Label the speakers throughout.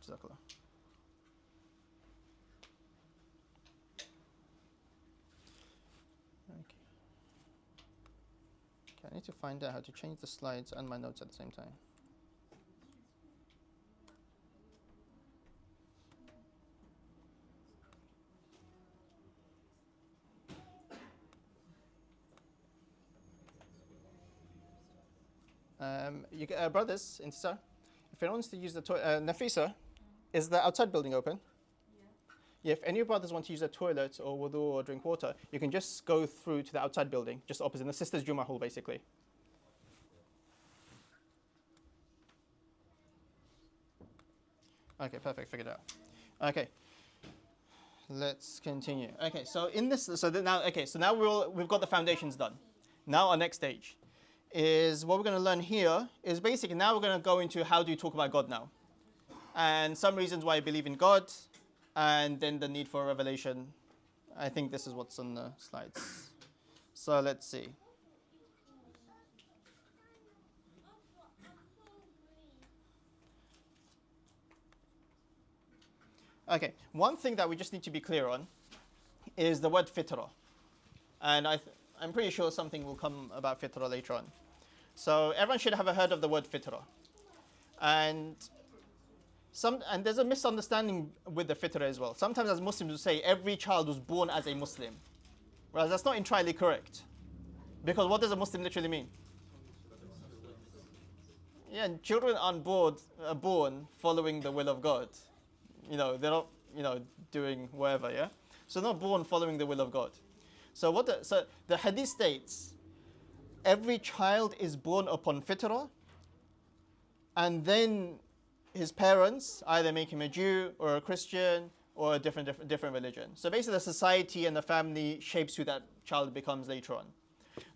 Speaker 1: Jazakallah. Okay. Okay, I need to find out how to change the slides and my notes at the same time. Brothers, Intisar, if anyone wants to use the toilet, Nafisa, is the outside building open? Yeah, if any brothers want to use a toilet or wudu or drink water, you can just go through to the outside building, just opposite the Sisters Jummah Hall, basically. Okay, perfect, figured out. Okay, let's continue. Okay, so in this, so now we've got the foundations done. Now our next stage is what we're going to learn here is basically now we're going to go into how do you talk about God now, and some reasons why you believe in God, and then the need for revelation. I think this is what's on the slides. So let's see. Okay, one thing that we just need to be clear on is the word fitrah. And I'm pretty sure something will come about fitrah later on. So everyone should have heard of the word fitrah. And there's a misunderstanding with the fitrah as well. Sometimes as Muslims we say every child was born as a Muslim. Whereas that's not entirely correct. Because what does a Muslim literally mean? Yeah, children aren't born following the will of God. They're not, doing whatever, yeah? So they're not born following the will of God. So the hadith states, every child is born upon fitrah, and then his parents either make him a Jew or a Christian or a different religion. So basically the society and the family shapes who that child becomes later on.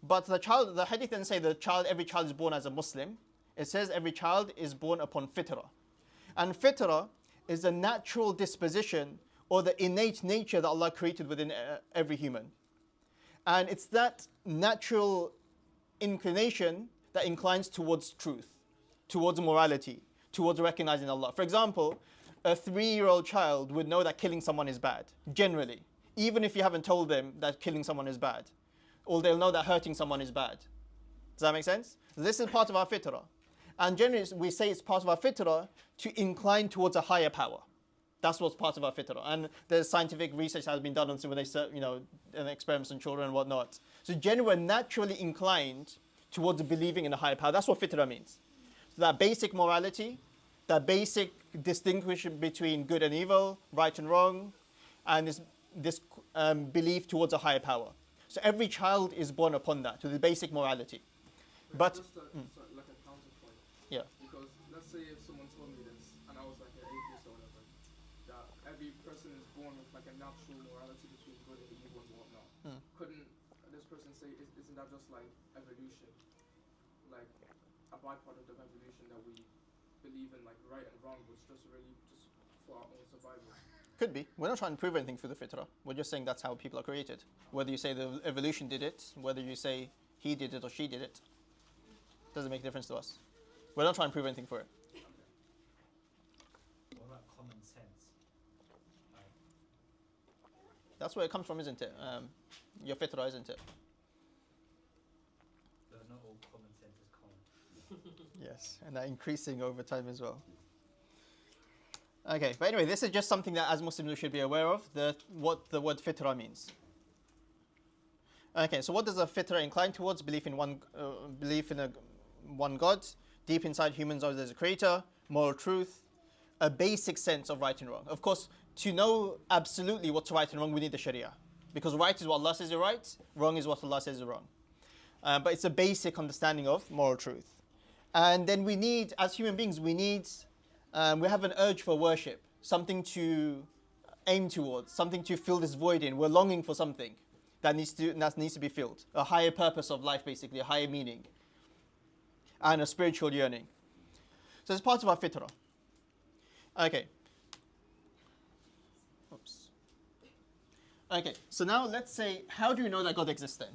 Speaker 1: But the hadith doesn't say every child is born as a Muslim. It says every child is born upon fitrah. And fitrah is the natural disposition or the innate nature that Allah created within every human. And it's that natural inclination that inclines towards truth, towards morality, towards recognizing Allah. For example, a 3-year-old child would know that killing someone is bad, generally, even if you haven't told them that killing someone is bad. Or they'll know that hurting someone is bad. Does that make sense? This is part of our fitrah. And generally, we say it's part of our fitrah to incline towards a higher power. That's what's part of our fitrah. And there's scientific research that has been done on when they, experiments on children and whatnot. So generally, we're naturally inclined towards believing in a higher power. That's what fitrah means. So that basic morality, that basic distinction between good and evil, right and wrong, and this belief towards a higher power. So every child is born upon that, to the basic morality. But
Speaker 2: just like a counterpoint.
Speaker 1: Yeah.
Speaker 2: Because let's say if someone told me this and I was like an atheist or whatever, that every person is born with like a natural morality between good and evil and whatnot. Couldn't this person say, isn't that just like evolution? Like a byproduct of evolution that we believe in like right and wrong was just really just for our own survival?
Speaker 1: Could be. We're not trying to prove anything through the fitrah. We're just saying that's how people are created. Whether you say the evolution did it, whether you say he did it or she did it, doesn't make a difference to us. We're not trying to prove anything for it.
Speaker 3: What about common sense?
Speaker 1: That's where it comes from, isn't it? Your fitrah, isn't it?
Speaker 3: Not all common sense is common.
Speaker 1: Yes, and that increasing over time as well. Okay, but anyway, this is just something that as Muslims we should be aware of, what the word fitrah means. Okay, so what does a fitrah incline towards? Belief in one God, deep inside humans know there's a creator, moral truth, a basic sense of right and wrong. Of course, to know absolutely what's right and wrong, we need the Sharia. Because right is what Allah says is right, wrong is what Allah says is wrong. But it's a basic understanding of moral truth. And then we need, as human beings, we have an urge for worship, something to aim towards, something to fill this void in. We're longing for something that needs to be filled. A higher purpose of life, basically, a higher meaning. And a spiritual yearning. So it's part of our fitrah. Okay. Oops. Okay, so now let's say, how do you know that God exists then?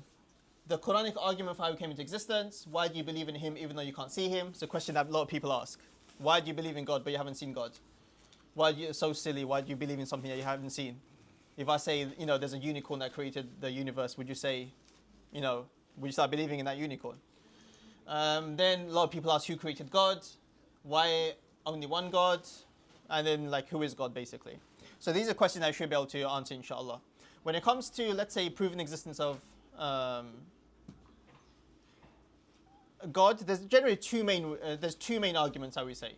Speaker 1: The Quranic argument for how he came into existence, why do you believe in him even though you can't see him? It's a question that a lot of people ask. Why do you believe in God but you haven't seen God? Why are you so silly? Why do you believe in something that you haven't seen? If I say, there's a unicorn that created the universe, would you say, would you start believing in that unicorn? Then a lot of people ask, who created God? Why only one God? And then, who is God, basically? So these are questions I should be able to answer, inshallah. When it comes to, let's say, proven existence of God, there's generally two main arguments, I would say,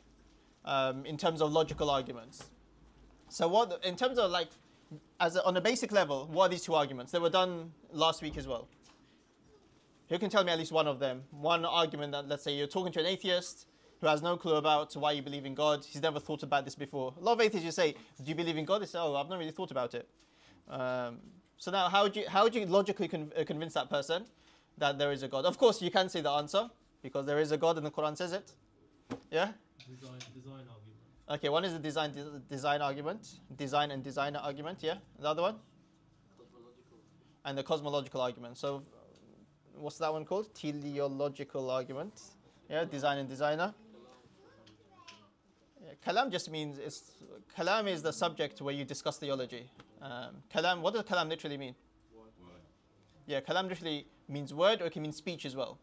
Speaker 1: in terms of logical arguments. So in terms of on a basic level, what are these two arguments? They were done last week as well. Who can tell me at least one of them? One argument that, let's say, you're talking to an atheist who has no clue about why you believe in God. He's never thought about this before. A lot of atheists, you say, do you believe in God? They say, I've not really thought about it. So now, how would you logically convince that person that there is a God? Of course, you can say the answer, because there is a God and the Quran says it. Yeah?
Speaker 4: Design argument.
Speaker 1: Okay, one is the design argument. Design and designer argument, yeah? The other one?
Speaker 4: Cosmological.
Speaker 1: And the cosmological argument. So, what's that one called? Teleological argument. Yeah, design and designer. Yeah, kalam just means, kalam is the subject where you discuss theology. Kalam, what does kalam literally mean?
Speaker 4: Word.
Speaker 1: Yeah, kalam literally means word, or it can mean speech as well.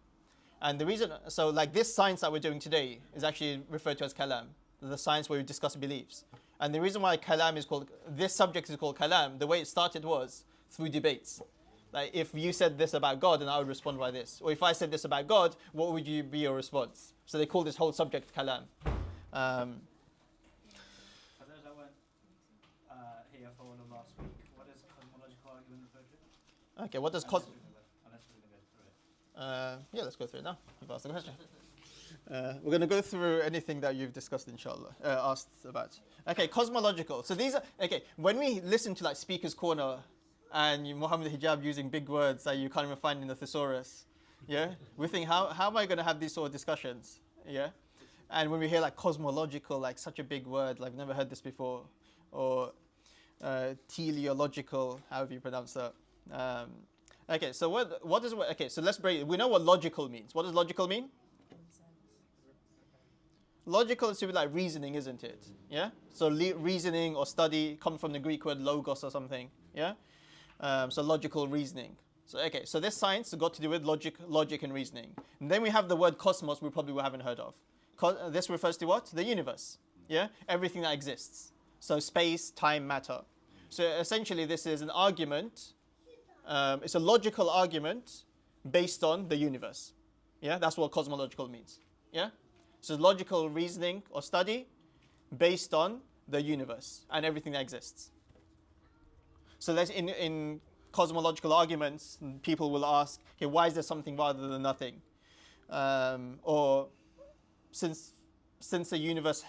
Speaker 1: And the reason, so this science that we're doing today is actually referred to as kalam, the science where we discuss beliefs. And the reason why kalam is called, this subject is called kalam, the way it started was through debates. If you said this about God, then I would respond by this. Or if I said this about God, what would be your response? So they call this whole subject kalam.
Speaker 3: For those that weren't here for all of last week, what does cosmological argument refer to?
Speaker 1: Okay, what does
Speaker 3: Unless we're going to go through it.
Speaker 1: yeah, let's go through it now. You've asked the question. We're going to go through anything that you've discussed, inshallah, asked about. Okay, cosmological. So these are, when we listen to Speaker's Corner and Muhammad Hijab using big words that you can't even find in the thesaurus, yeah, we think, how am I going to have these sort of discussions, yeah? And when we hear cosmological, such a big word, I've never heard this before, or teleological, however you pronounce that. Okay, so so let's break it. We know what logical means. What does logical mean? Logical is to be reasoning, isn't it? Yeah? So reasoning or study comes from the Greek word logos or something, yeah? So logical reasoning. So this science has got to do with logic and reasoning. And then we have the word cosmos, we probably haven't heard of. This refers to what? The universe, yeah? Everything that exists. So space, time, matter. So essentially this is an argument, it's a logical argument based on the universe. Yeah, that's what cosmological means. Yeah? So logical reasoning or study based on the universe and everything that exists. So that's in cosmological arguments, people will ask, okay, why is there something rather than nothing? Or since the universe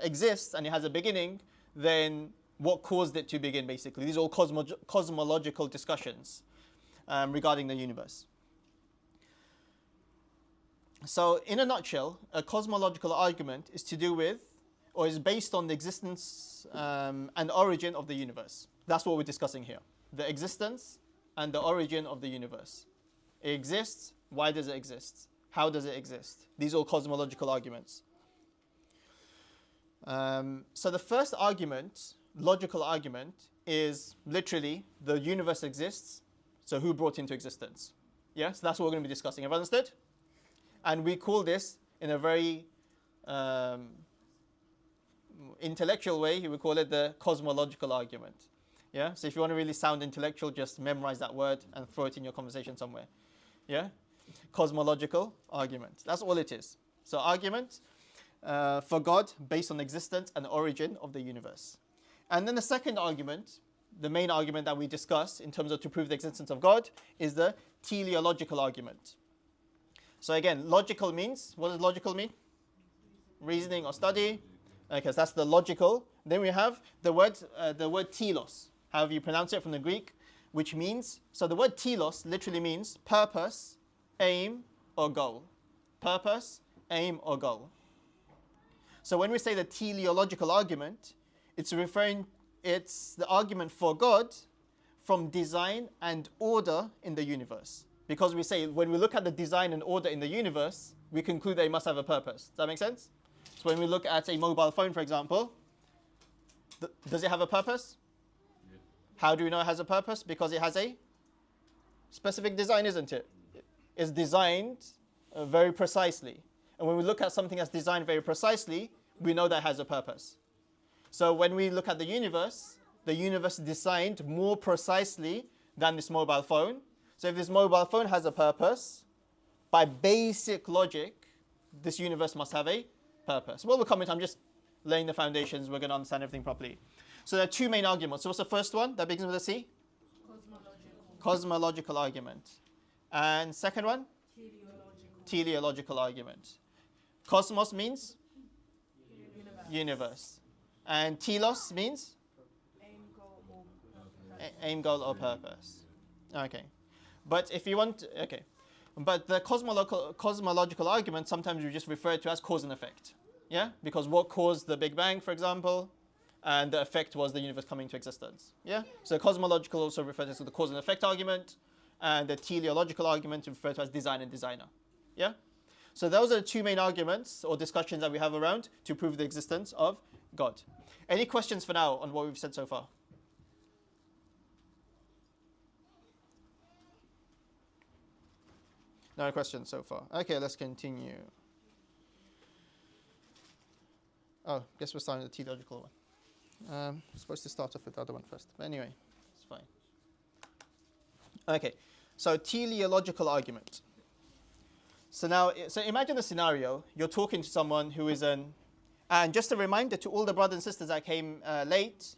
Speaker 1: exists and it has a beginning, then what caused it to begin, basically? These are all cosmological discussions regarding the universe. So in a nutshell, a cosmological argument is to do with, or is based on the existence and origin of the universe. That's what we're discussing here. The existence and the origin of the universe. It exists. Why does it exist? How does it exist? These are all cosmological arguments. So the first argument, logical argument, is literally the universe exists. So who brought into existence? Yes, that's what we're going to be discussing. Have you understood? And we call this, in a very intellectual way, we call it the cosmological argument. Yeah. So if you want to really sound intellectual, just memorize that word and throw it in your conversation somewhere. Yeah. Cosmological argument. That's all it is. So argument for God based on existence and origin of the universe. And then the second argument, the main argument that we discuss in terms of to prove the existence of God, is the teleological argument. So again, logical means, what does logical mean? Reasoning or study. Okay, so that's the logical. Then we have the word telos, however you pronounce it, from the Greek, which means, so the word telos literally means purpose, aim, or goal. Purpose, aim, or goal. So when we say the teleological argument, it's the argument for God from design and order in the universe. Because we say, when we look at the design and order in the universe, we conclude they must have a purpose. Does that make sense? So when we look at a mobile phone, for example, Does it have a purpose? How do we know it has a purpose? Because it has a specific design, isn't it? It's designed very precisely. And when we look at something that's designed very precisely, we know that it has a purpose. So when we look at the universe is designed more precisely than this mobile phone. So if this mobile phone has a purpose, by basic logic, this universe must have a purpose. Well, we'll comment. I'm just laying the foundations. We're going to understand everything properly. So there are two main arguments. So what's the first one that begins with a C? Cosmological argument. And second one? Teleological argument. Cosmos means? Universe. And telos means? Aim, goal, or purpose. Okay. But if you want, okay. But the cosmological argument, sometimes we just refer to as cause and effect. Yeah? Because what caused the Big Bang, for example, and the effect was the universe coming into existence. Yeah? So cosmological also refers to the cause and effect argument, and the teleological argument referred to as design and designer. Yeah? So those are the two main arguments or discussions that we have around to prove the existence of God. Any questions for now on what we've said so far? No questions so far. Okay, let's continue. Oh, guess we're starting with the teleological one. Supposed to start off with the other one first. But anyway, it's fine. Okay, so teleological argument. So now, so imagine a scenario. You're talking to someone who is and just a reminder to all the brothers and sisters that came late,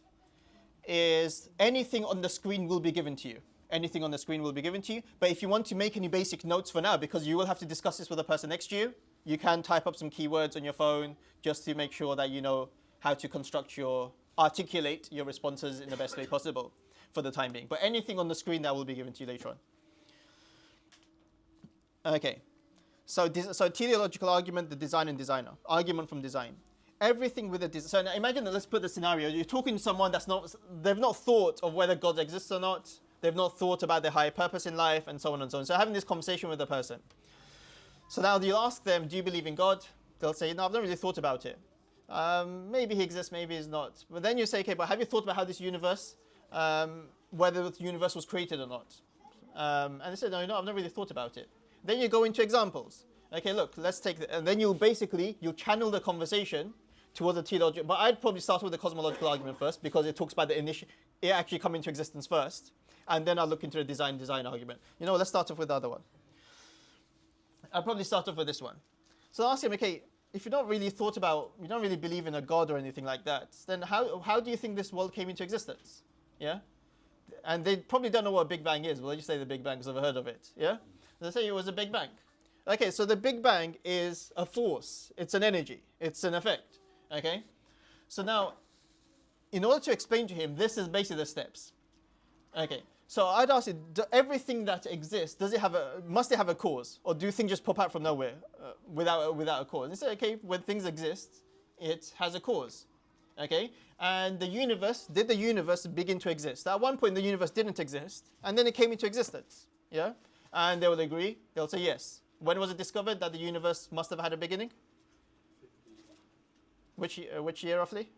Speaker 1: is anything on the screen will be given to you. Anything on the screen will be given to you. But if you want to make any basic notes for now, because you will have to discuss this with the person next to you, you can type up some keywords on your phone just to make sure that you know how to articulate your responses in the best way possible for the time being. But anything on the screen that will be given to you later on. Okay. So teleological argument, the design and designer. Argument from design. Everything with a design. So now imagine that, let's put the scenario. You're talking to someone they've not thought of whether God exists or not. They've not thought about their higher purpose in life and so on and so on. So having this conversation with the person. So now you ask them, do you believe in God? They'll say, no, I've not really thought about it. Maybe he exists, maybe he's not. But then you say, okay, but have you thought about how this universe, whether the universe was created or not? And they say, no, I've not really thought about it. Then you go into examples. Okay, look, let's take and then you'll channel the conversation towards the teleological. But I'd probably start with the cosmological argument first, because it talks about it actually coming into existence first. And then I'll look into the design argument. Let's start off with the other one. I'll probably start off with this one. So I'll ask him, okay, if you don't really believe in a God or anything like that, then how do you think this world came into existence? Yeah? And they probably don't know what a Big Bang is. Well, they just say the Big Bang because I've heard of it. Yeah? They say it was a Big Bang. Okay, so the Big Bang is a force. It's an energy. It's an effect. Okay? So now, in order to explain to him, this is basically the steps. Okay, so I'd ask you, everything that exists, must it have a cause? Or do things just pop out from nowhere without a cause? And say, okay, when things exist, it has a cause. Okay, and did the universe begin to exist? At one point, the universe didn't exist, and then it came into existence. Yeah? And they will agree, they'll say yes. When was it discovered that the universe must have had a beginning? Which year roughly?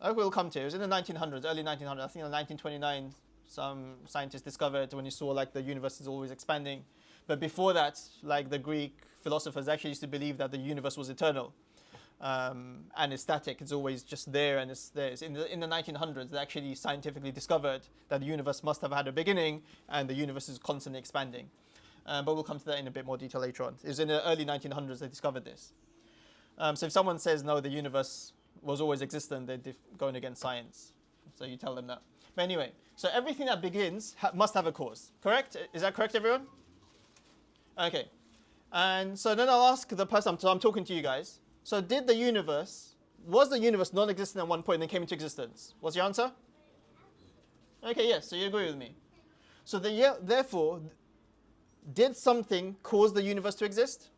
Speaker 1: We'll come to it. It was in the 1900s, early 1900s. I think in 1929, some scientists discovered when you saw the universe is always expanding. But before that, the Greek philosophers actually used to believe that the universe was eternal. And it's static. It's always just there and it's there. In the 1900s, they actually scientifically discovered that the universe must have had a beginning and the universe is constantly expanding. But we'll come to that in a bit more detail later on. It was in the early 1900s they discovered this. So if someone says, no, the universe was always existent, they're going against science. So you tell them that. But anyway, so everything that begins must have a cause. Correct? Is that correct, everyone? Okay. And so then I'll ask the person, so I'm talking to you guys. So was the universe non-existent at one point and then came into existence? What's your answer? Okay, yes, so you agree with me. So therefore, did something cause the universe to exist?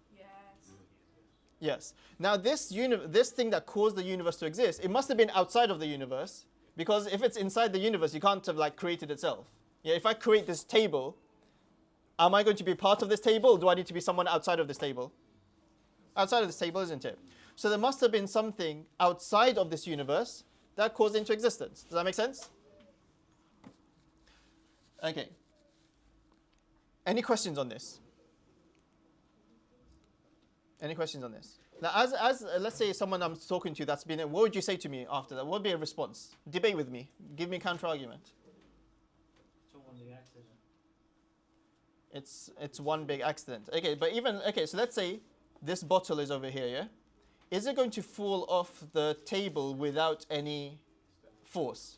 Speaker 1: Yes. Now this thing that caused the universe to exist, it must have been outside of the universe, because if it's inside the universe, you can't have created itself. Yeah, if I create this table, am I going to be part of this table, or do I need to be someone outside of this table? Outside of this table, isn't it? So there must have been something outside of this universe that caused it into existence. Does that make sense? Okay. Any questions on this? Any questions on this? Now, as let's say someone I'm talking to that's been, what would you say to me after that? What would be a response? Debate with me. Give me a counter argument.
Speaker 3: It's all one big accident.
Speaker 1: It's one big accident. Okay, but even so let's say this bottle is over here, yeah? Is it going to fall off the table without any force?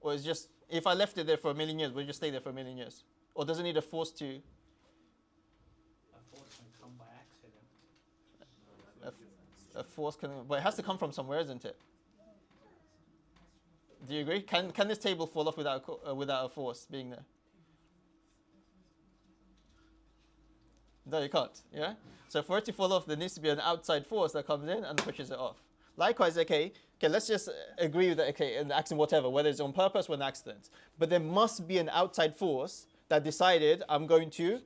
Speaker 1: Or is just, if I left it there for 1,000,000 years, will it just stay there for 1,000,000 years? Or does it need a force to...
Speaker 3: A force can come by accident.
Speaker 1: A force can... But it has to come from somewhere, isn't it? Do you agree? Can this table fall off without a force being there? No, you can't, yeah? So for it to fall off, there needs to be an outside force that comes in and pushes it off. Likewise, okay, let's just agree with that, okay, an accident, whatever, whether it's on purpose or an accident. But there must be an outside force that decided, I'm going to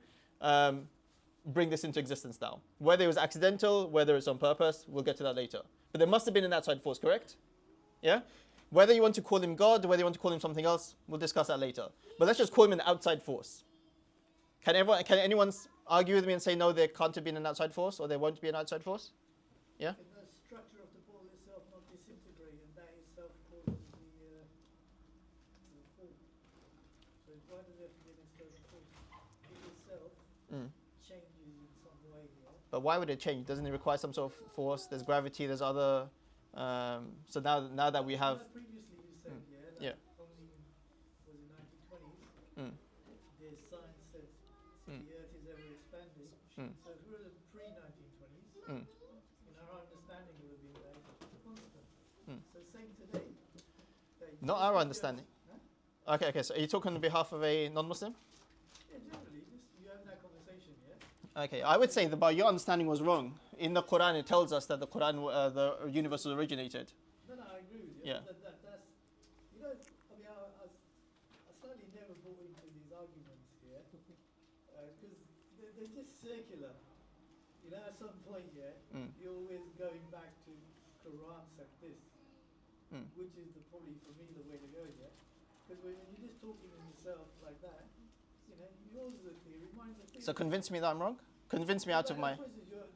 Speaker 1: bring this into existence now. Whether it was accidental, whether it's on purpose, we'll get to that later. But there must have been an outside force, correct? Yeah? Whether you want to call him God, whether you want to call him something else, we'll discuss that later. But let's just call him an outside force. Can anyone argue with me and say, no, there can't have been an outside force, or there won't be an outside force? Yeah?
Speaker 5: Can the structure of the ball itself not disintegrate, and that itself causes the fall? So why does there have to be an external force? It itself changes in some way, yeah?
Speaker 1: But why would it change? Doesn't it require some sort of force? There's gravity, there's other... so now that we have...
Speaker 5: Previously you said,
Speaker 1: Yeah.
Speaker 5: only was in 1920s, there's science says the Earth is ever expanding. So if we were in pre-1920s, in our understanding it would be that it's constant. So same today.
Speaker 1: Not our understanding.
Speaker 5: Huh?
Speaker 1: Okay, so are you talking on behalf of a non-Muslim?
Speaker 5: Yeah, generally, just you have that conversation, yeah?
Speaker 1: Okay, I would say that but your understanding was wrong. In the Quran, it tells us that the universe was originated.
Speaker 5: No, I agree with you.
Speaker 1: Yeah.
Speaker 5: That's, you know, I mean, I slightly never bought into these arguments here, because they're just circular. You know, at some point, you're always going back to Quran said this, which is probably for me the way to go, yeah? Because when you're just talking to yourself like that, you know, yours is a theory, mine's a theory.
Speaker 1: So convince me that I'm wrong? Convince me out of my...
Speaker 5: For instance, your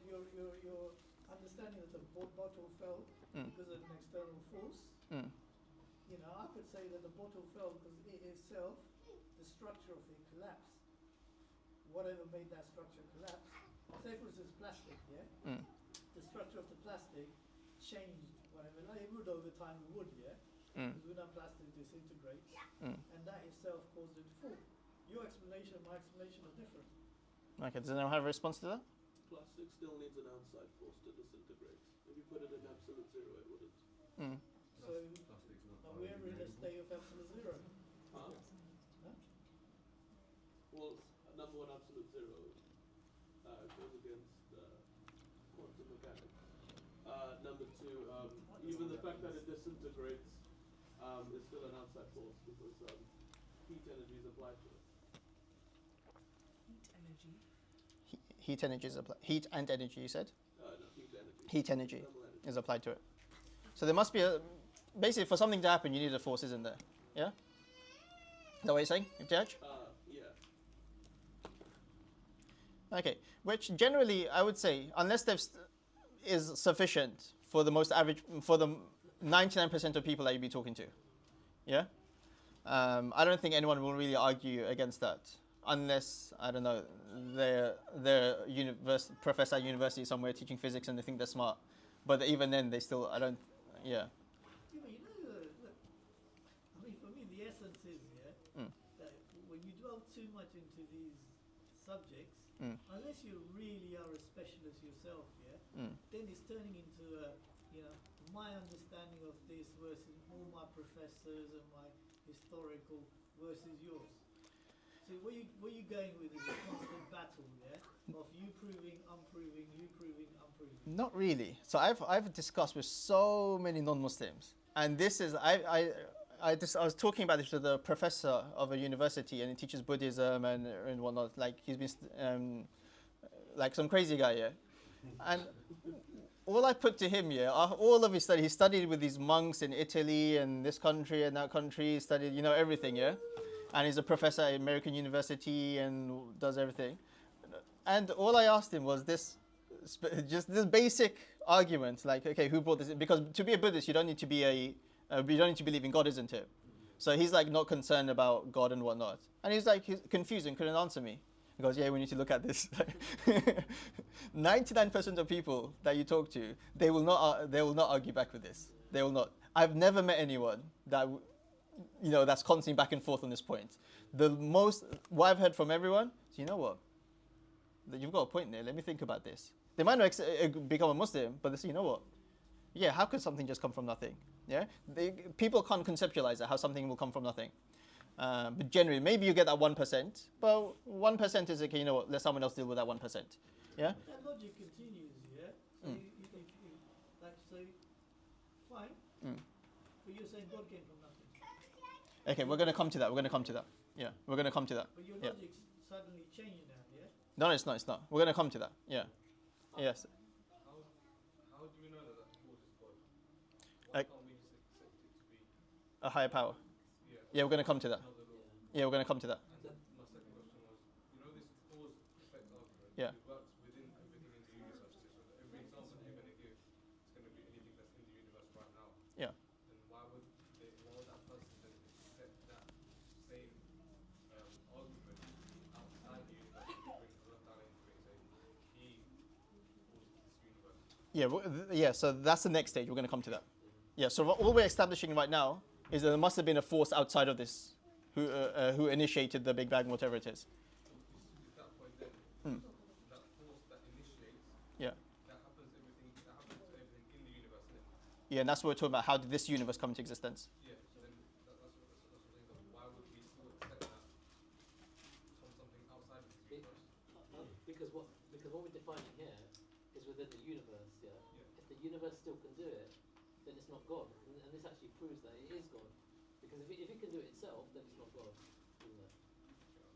Speaker 5: understanding that the bottle fell because of an external force. You know, I could say that the bottle fell because it itself, the structure of it collapsed. Whatever made that structure collapse. Say for instance plastic, yeah? The structure of the plastic changed, whatever. Like it would over time, it would, yeah? Because we know plastic disintegrates. And that itself caused it to fall. Your explanation and my explanation are different.
Speaker 1: Okay, does anyone have a response to that?
Speaker 4: Plastic still needs an outside force to disintegrate. If you put it in absolute zero, it wouldn't.
Speaker 5: So, are we ever in a state of absolute zero?
Speaker 4: Huh? Well, number one, absolute zero goes against quantum mechanics. Number two, even the fact that it disintegrates is still an outside force because heat energy is applied to it.
Speaker 1: Heat energy is applied. Heat and energy, you said?
Speaker 4: No, heat energy.
Speaker 1: Heat energy
Speaker 4: Thermal energy.
Speaker 1: is applied to it. So there must be a... Basically, for something to happen, you need a force, isn't there? Yeah? Is that what you're saying, Ibtihaj?
Speaker 4: Yeah.
Speaker 1: Okay, which generally, I would say, unless there is sufficient for the most average, for the 99% of people that you'd be talking to. Yeah? I don't think anyone will really argue against that. Unless, I don't know, they're professor at university somewhere teaching physics and they think they're smart. But even then, they still, I don't, yeah.
Speaker 5: Yeah, but you know, look, I mean, for me, the essence is, that when you dwell too much into these subjects, unless you really are a specialist yourself, then it's turning into my understanding of this versus all my professors and my historical versus yours. So where you going with is a constant battle, of you proving, unproving, you proving, unproving.
Speaker 1: Not really. So I've discussed with so many non-Muslims, and this is I was talking about this with a professor of a university, and he teaches Buddhism and whatnot. Like he's been like some crazy guy, and all I put to him, all of his study, he studied with these monks in Italy and this country and that country. He studied, everything, and he's a professor at American University and does everything. And all I asked him was just this basic argument, like, okay, who brought this in? Because to be a Buddhist, you don't need to believe in God, isn't it? So he's like not concerned about God and whatnot. And he's confused and couldn't answer me. He goes, yeah, we need to look at this. 99% of people that you talk to, they will not argue back with this. They will not. I've never met anyone that, that's constantly back and forth on this point. What I've heard from everyone is, you know what? You've got a point there. Let me think about this. They might not become a Muslim, but they say, you know what? Yeah, how could something just come from nothing? Yeah, people can't conceptualize how something will come from nothing. But generally, maybe you get that 1%, but 1% is okay. You know what? Let someone else deal with that 1%. Yeah.
Speaker 5: That logic continues, yeah. So fine. But you're saying God came from nothing.
Speaker 1: Okay, we're going to come to that. Yeah, we're going to come to that.
Speaker 5: But your logic's suddenly changing now, yeah.
Speaker 1: No, it's not. We're going to come to that. Yeah. Yes.
Speaker 4: How do we know that force is God?
Speaker 1: Why
Speaker 4: can't we just accept it to be
Speaker 1: a higher power?
Speaker 4: Yeah,
Speaker 1: we're going to come to that. Yeah, we're going to come to that.
Speaker 4: And my second question was, this cause effect argument,
Speaker 1: Yeah.
Speaker 4: it works within everything in the universe. So that every example that you're going to give, it's going to be anything that's in the universe right now.
Speaker 1: Yeah.
Speaker 4: Then why would that person then accept that same argument outside the universe and bring Allah Ta'ala into it and say he caused this universe?
Speaker 1: Yeah. So that's the next stage. We're going to come to that. Yeah. So all we're establishing right now is that there must have been a force outside of this who initiated the Big Bang, whatever it is.
Speaker 4: Is that point then? That force that initiates.
Speaker 1: Yeah.
Speaker 4: That happens to everything in the universe then.
Speaker 1: Yeah, and that's what we're talking about. How did this universe come into existence?
Speaker 4: Yeah. So then that's what why would we still accept that from something outside of this universe?
Speaker 6: Because what we're defining here is within the universe. Yeah. If the universe still can do it, then it's not God, and this actually proves that it is God. Because if it can do it itself, then it's not God, isn't it?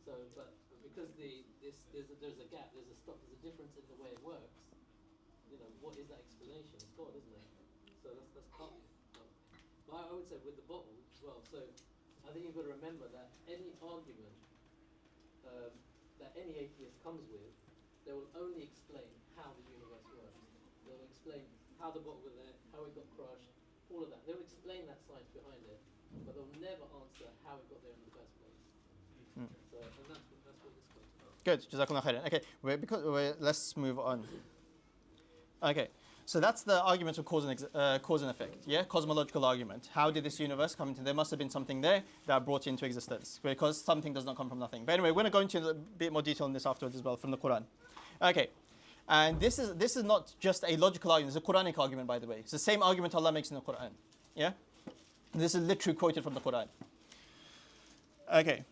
Speaker 6: So, but because there's a gap, there's a difference in the way it works. What is that explanation? It's God, isn't it? So that's part of it. But I would say with the bottle as well. So I think you've got to remember that any argument that any atheist comes with, they will only explain how the universe works. They'll explain how the bottle got there, how it got crushed, all of that. They'll explain that science behind it, but they'll never answer how it got there in the first place. So, and that's what this comes about.
Speaker 1: Good. Jazakallah khairan. Okay, let's move on. Okay, so that's the argument of cause and effect. Yeah, cosmological argument. How did this universe come into? There must have been something there that brought it into existence, because something does not come from nothing. But anyway, we're going to go into a bit more detail on this afterwards as well from the Quran. Okay. And this is not just a logical argument, it's a Quranic argument, by the way. It's the same argument Allah makes in the Quran. Yeah? This is literally quoted from the Quran. Okay.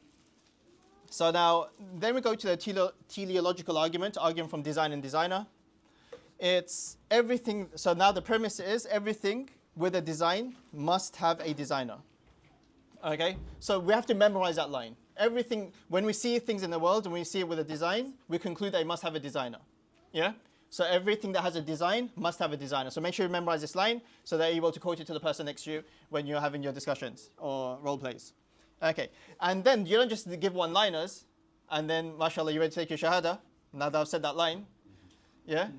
Speaker 1: So now, then we go to the teleological argument from design and designer. It's everything, so now the premise is everything with a design must have a designer. Okay? So we have to memorize that line. Everything, when we see things in the world and we see it with a design, we conclude that it must have a designer. Yeah? So everything that has a design must have a designer. So make sure you memorize this line so that you're able to quote it to the person next to you when you're having your discussions or role plays. Okay. And then you don't just give one-liners and then, mashallah, you're ready to take your shahada. Now that I've said that line. Yeah?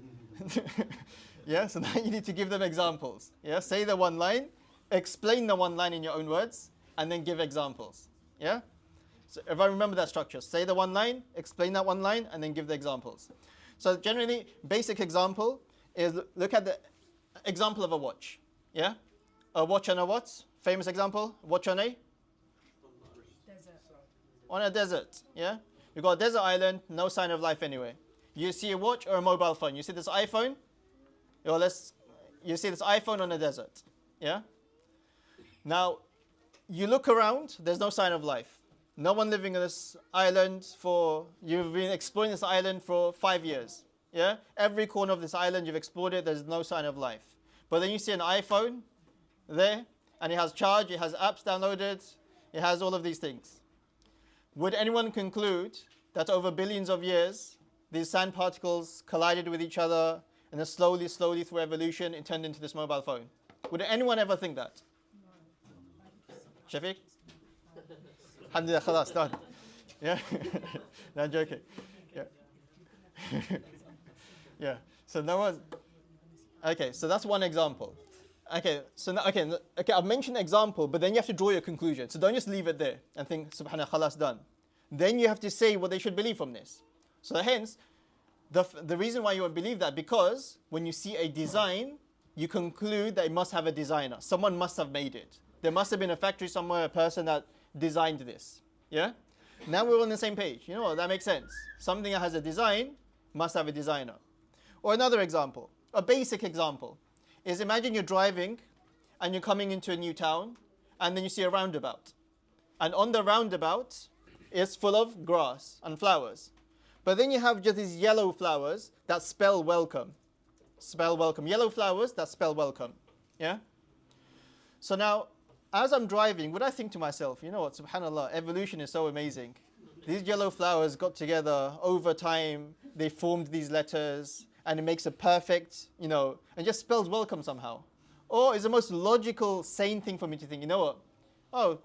Speaker 1: Yeah, so now you need to give them examples. Yeah? Say the one line, explain the one line in your own words, and then give examples. Yeah? So if I remember that structure, say the one line, explain that one line, and then give the examples. So generally, basic example is look at the example of a watch. Yeah? A watch on a what? Famous example, watch on a?
Speaker 7: Desert.
Speaker 1: On a desert. Yeah? You've got a desert island, no sign of life anywhere. You see a watch or a mobile phone. You see this iPhone? You see this iPhone on a desert. Yeah? Now, you look around, there's no sign of life. No one living on this island you've been exploring this island for 5 years. Yeah? Every corner of this island, you've explored it, there's no sign of life. But then you see an iPhone there, and it has charge, it has apps downloaded, it has all of these things. Would anyone conclude that over billions of years, these sand particles collided with each other, and then slowly through evolution, it turned into this mobile phone. Would anyone ever think that? Shafiq? Alhamdulillah, khalas, done. Yeah? No, I'm joking. Yeah. Yeah. So no one. Okay, so that's one example. Okay, so now, okay, I've mentioned an example, but then you have to draw your conclusion. So don't just leave it there and think, subhanallah, khalas, done. Then you have to say what they should believe from this. So hence, the reason why you won't believe that, because when you see a design, you conclude that it must have a designer. Someone must have made it. There must have been a factory somewhere, a person that designed this. Yeah? Now we're on the same page. You know what? That makes sense. Something that has a design must have a designer. Or another example, a basic example, is imagine you're driving and you're coming into a new town and then you see a roundabout. And on the roundabout, it's full of grass and flowers. But then you have just these yellow flowers that spell welcome. Spell welcome. Yellow flowers that spell welcome. Yeah? So now, as I'm driving, would I think to myself, you know what, subhanallah, evolution is so amazing. These yellow flowers got together over time, they formed these letters, and it makes a perfect, you know, and just spells welcome somehow. Or is the most logical, sane thing for me to think, you know what, oh,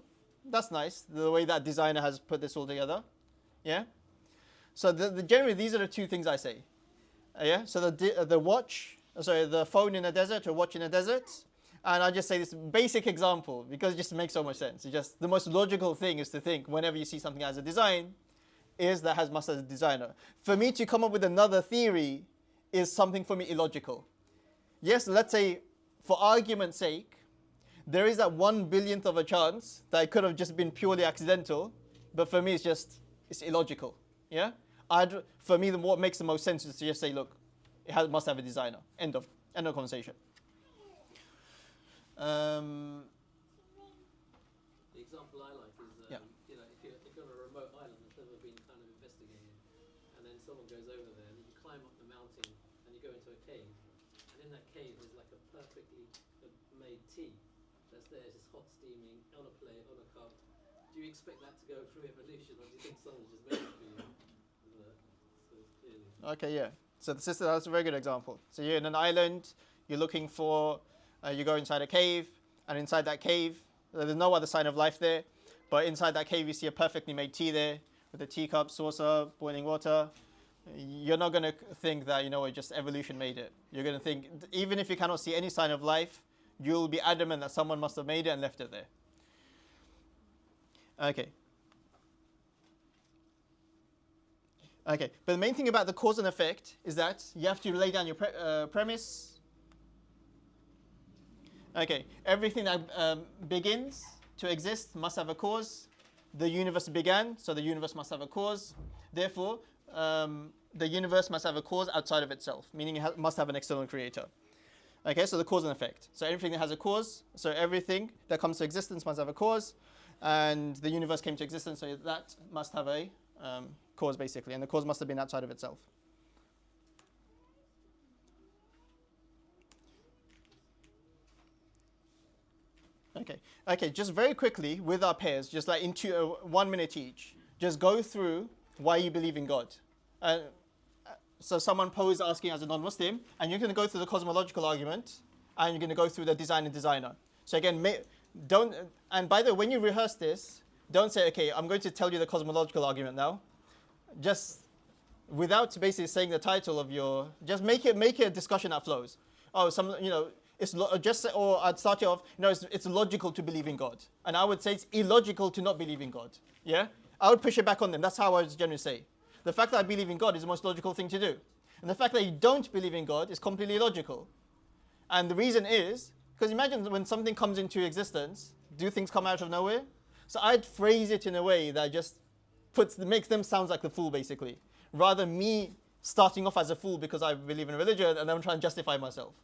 Speaker 1: that's nice, the way that designer has put this all together. Yeah? So generally, these are the two things I say. Yeah? So the phone in a desert or watch in a desert. And I just say this basic example because it just makes so much sense. It's just the most logical thing is to think whenever you see something as a design, is that must have a designer. For me to come up with another theory is something for me illogical. Yes, let's say, for argument's sake, there is that 1/100000th of a chance that it could have just been purely accidental, but for me it's illogical. Yeah? For me, what makes the most sense is to just say, look, must have a designer. End of conversation.
Speaker 6: The example I like is,
Speaker 1: Yeah.
Speaker 6: you know, if you're on a remote island that's never been kind of investigated, and then someone goes over there, and you climb up the mountain, and you go into a cave, and in that cave there's like a perfectly made tea that's there, just hot steaming, on a plate, on a cup. Do you expect that to go through evolution, or do you think someone just made it for you? So clearly.
Speaker 1: Okay, yeah. So that's a very good example. So you're in an island, you're looking for, you go inside a cave, and inside that cave, there's no other sign of life there, but inside that cave you see a perfectly made tea there, with a teacup, saucer, boiling water. You're not going to think that, you know, just evolution made it. You're going to think, even if you cannot see any sign of life, you'll be adamant that someone must have made it and left it there. Okay. Okay, but the main thing about the cause and effect is that you have to lay down your premise. Okay, everything that begins to exist must have a cause. The universe began, so the universe must have a cause. Therefore, the universe must have a cause outside of itself, meaning it must have an external creator. Okay, so the cause and effect. So everything that has a cause, so everything that comes to existence must have a cause, and the universe came to existence, so that must have a cause, basically, and the cause must have been outside of itself. Okay, just very quickly with our pairs, just like in 1 minute each, just go through why you believe in God. So someone posed asking as a non-Muslim, and you're going to go through the cosmological argument, and you're going to go through the design and designer. So again, and by the way, when you rehearse this, don't say, okay, I'm going to tell you the cosmological argument now. Just without basically saying the title of just make it a discussion that flows. Oh, or I'd start you off, it's logical to believe in God. And I would say it's illogical to not believe in God. Yeah? I would push it back on them. That's how I would generally say. The fact that I believe in God is the most logical thing to do. And the fact that you don't believe in God is completely illogical. And the reason is, because imagine when something comes into existence, do things come out of nowhere? So I'd phrase it in a way that just makes them sound like the fool, basically. Rather me starting off as a fool because I believe in religion and then I'm trying to justify myself.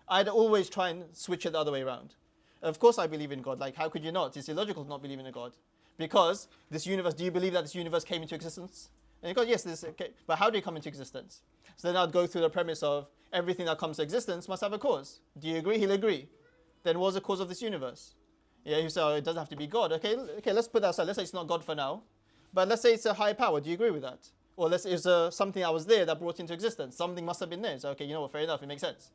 Speaker 1: I'd always try and switch it the other way around. Of course I believe in God. Like, how could you not? It's illogical to not believe in a God. Because this universe, do you believe that this universe came into existence? And you go, yes, okay. But how did it come into existence? So then I'd go through the premise of everything that comes to existence must have a cause. Do you agree? He'll agree. Then what's the cause of this universe? Yeah, you say, oh, it doesn't have to be God. Okay, let's put that aside. Let's say it's not God for now. But let's say it's a higher power. Do you agree with that? Or let's say it's something that was there that brought into existence. Something must have been there. So, okay, you know what, fair enough, it makes sense.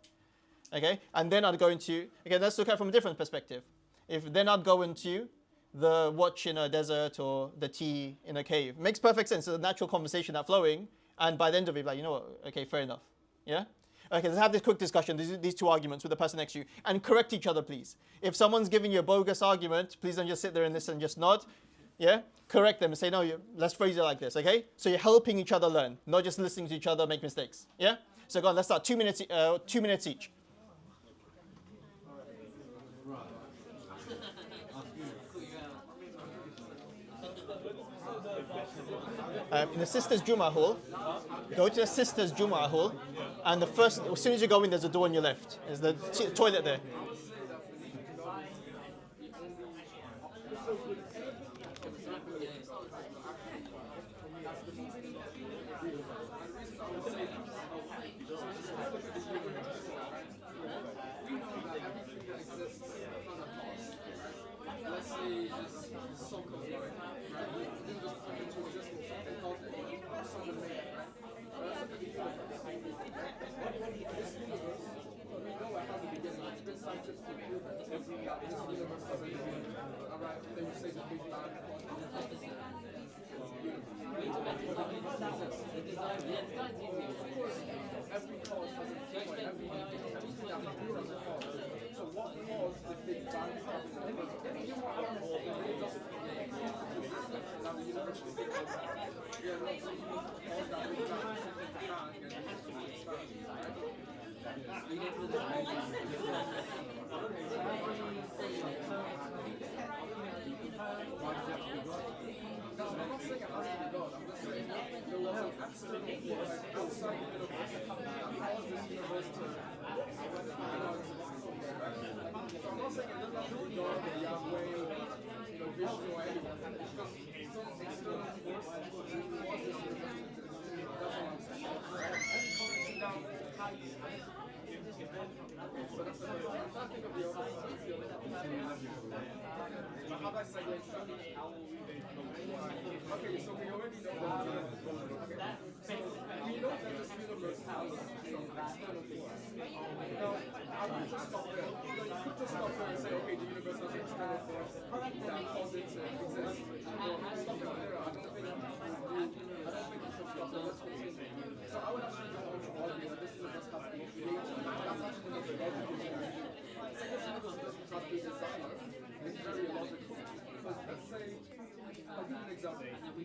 Speaker 1: Okay, and then I'd go into, okay, let's look at it from a different perspective. Then I'd go into the watch in a desert or the tea in a cave. Makes perfect sense. It's a natural conversation that's flowing, and by the end of it, like, you know what, okay, fair enough. Yeah? Okay, let's have this quick discussion, these two arguments with the person next to you, and correct each other, please. If someone's giving you a bogus argument, please don't just sit there and listen and just nod. Yeah? Correct them and say, no, let's phrase it like this, okay? So you're helping each other learn, not just listening to each other make mistakes. Yeah? So go on, let's start. 2 minutes, 2 minutes each. In the Sisters Jummah Hall, go to the Sisters Jummah Hall, and as soon as you go in, there's a door on your left. There's the toilet there.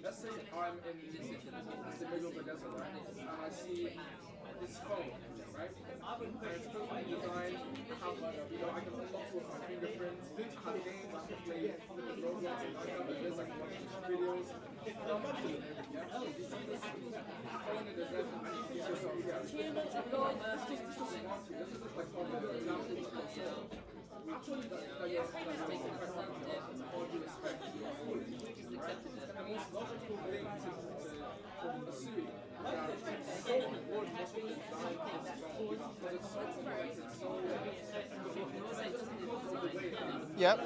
Speaker 2: Let's say I'm in the middle of the desert, right? And I see this phone, right? And it's perfectly designed. I have, I can unlock with my fingerprints. I have games I can play with robots and I can watch videos. Now imagine, yeah? You see this phone in the desert and you think to yourself, yeah, it's just smart. This is just like one of the examples of myself. Actually, that you're quite frankly, all due respect, you're foolish, right? And the most logical thing to pursue is that soul would must be designed because it's so connected, so
Speaker 1: Yep.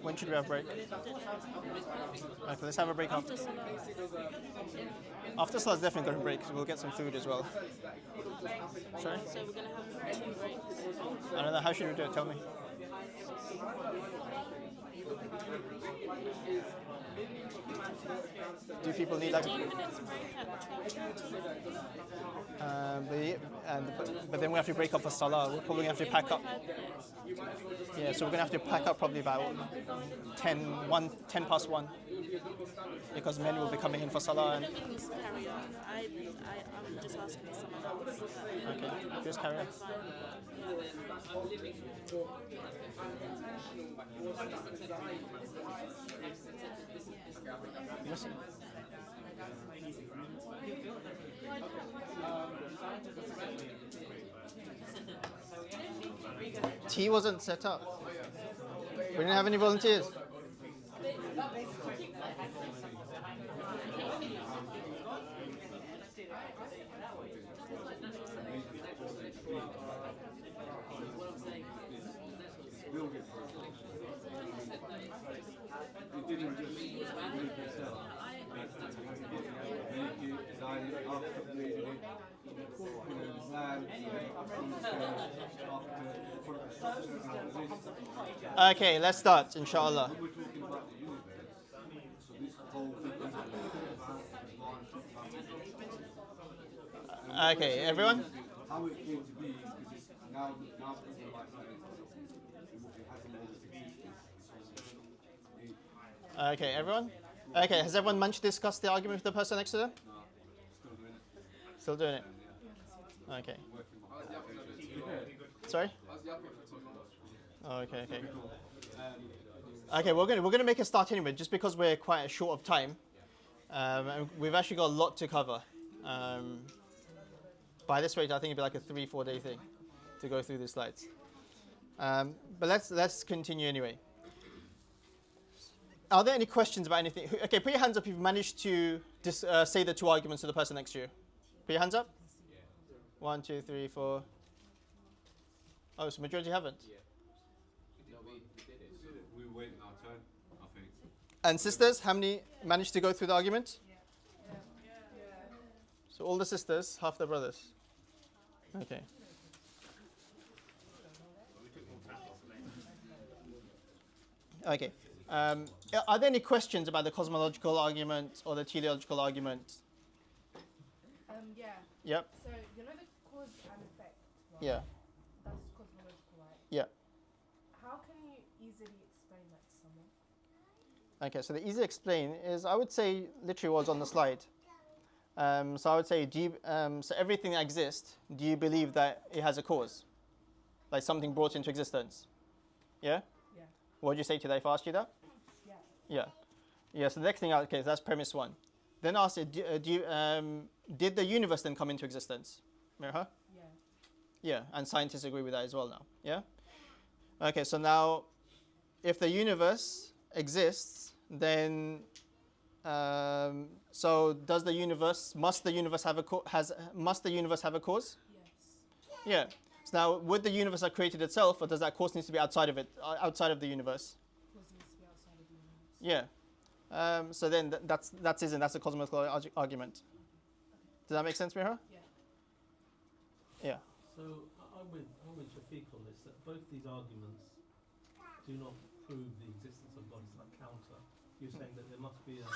Speaker 1: When should we have a break? Okay, let's have a break after. After Salah's definitely going to break, so we'll get some food as well. Sorry?
Speaker 8: So we're going to have 2 breaks.
Speaker 1: I don't know, how should we do it? Tell me. Do people need like...
Speaker 8: A few minutes break at 12.
Speaker 1: but then we have to break up for Salah. We're probably going to have to pack up. Yeah, so we're going to have to pack up probably about 10 past 1. Because men will be coming in for Salah.
Speaker 8: I don't think we should carry on. I'm just asking someone else.
Speaker 1: Okay, just carry on. Listen. Tea wasn't set up. We didn't have any volunteers.
Speaker 9: It didn't just move itself.
Speaker 1: Okay, let's start, inshallah. Okay, everyone?
Speaker 9: How it came to be, because it's now people like saying it hasn't always existed.
Speaker 1: Okay, everyone? Okay, has everyone managed to discuss the argument with the person next to them?
Speaker 9: No, still doing it.
Speaker 1: Still doing it? Okay. Sorry? Okay, okay. Okay, we're gonna make a start anyway, just because we're quite short of time. And we've actually got a lot to cover. By this rate, I think it'd be like a 3-4 day thing to go through the slides. But let's continue anyway. Are there any questions about anything? Okay, put your hands up if you've managed to say the two arguments to the person next to you. Put your hands up. 1, 2, 3, 4. Oh, so majority haven't.
Speaker 9: We were waiting our turn, I think.
Speaker 1: And sisters, how many managed to go through the argument? So all the sisters, half the brothers. Okay. Okay. Are there any questions about the cosmological argument or the teleological argument?
Speaker 7: Yeah.
Speaker 1: Yep.
Speaker 7: So you know the cause and effect, right?
Speaker 1: Yeah.
Speaker 7: That's cosmological, right?
Speaker 1: Yeah.
Speaker 7: How can you easily explain that to someone?
Speaker 1: Okay, so the easy explain is, I would say, literally what's on the slide. So I would say, so everything that exists, do you believe that it has a cause? Like something brought into existence? Yeah?
Speaker 7: Yeah.
Speaker 1: What would you say to that if I asked you that?
Speaker 7: Yeah.
Speaker 1: Yeah. Yeah, so the next thing, okay, so that's premise one. Then ask it, did the universe then come into existence? Mirha?
Speaker 7: Yeah.
Speaker 1: Yeah, and scientists agree with that as well now. Yeah? Okay, so now, if the universe exists, then, so does the universe, must the universe have a cause?
Speaker 7: Yes.
Speaker 1: Yeah. So now, would the universe have created itself, or does that cause needs to be outside of it, outside of the universe?
Speaker 7: Cause needs to be outside of the universe.
Speaker 1: Yeah. So then that's a cosmological argument. Does that make sense, Mira?
Speaker 7: Yeah.
Speaker 1: Yeah.
Speaker 10: So I'm with Shafiq on this, that both these arguments do not prove the existence of God. It's like counter. You're saying that there must be a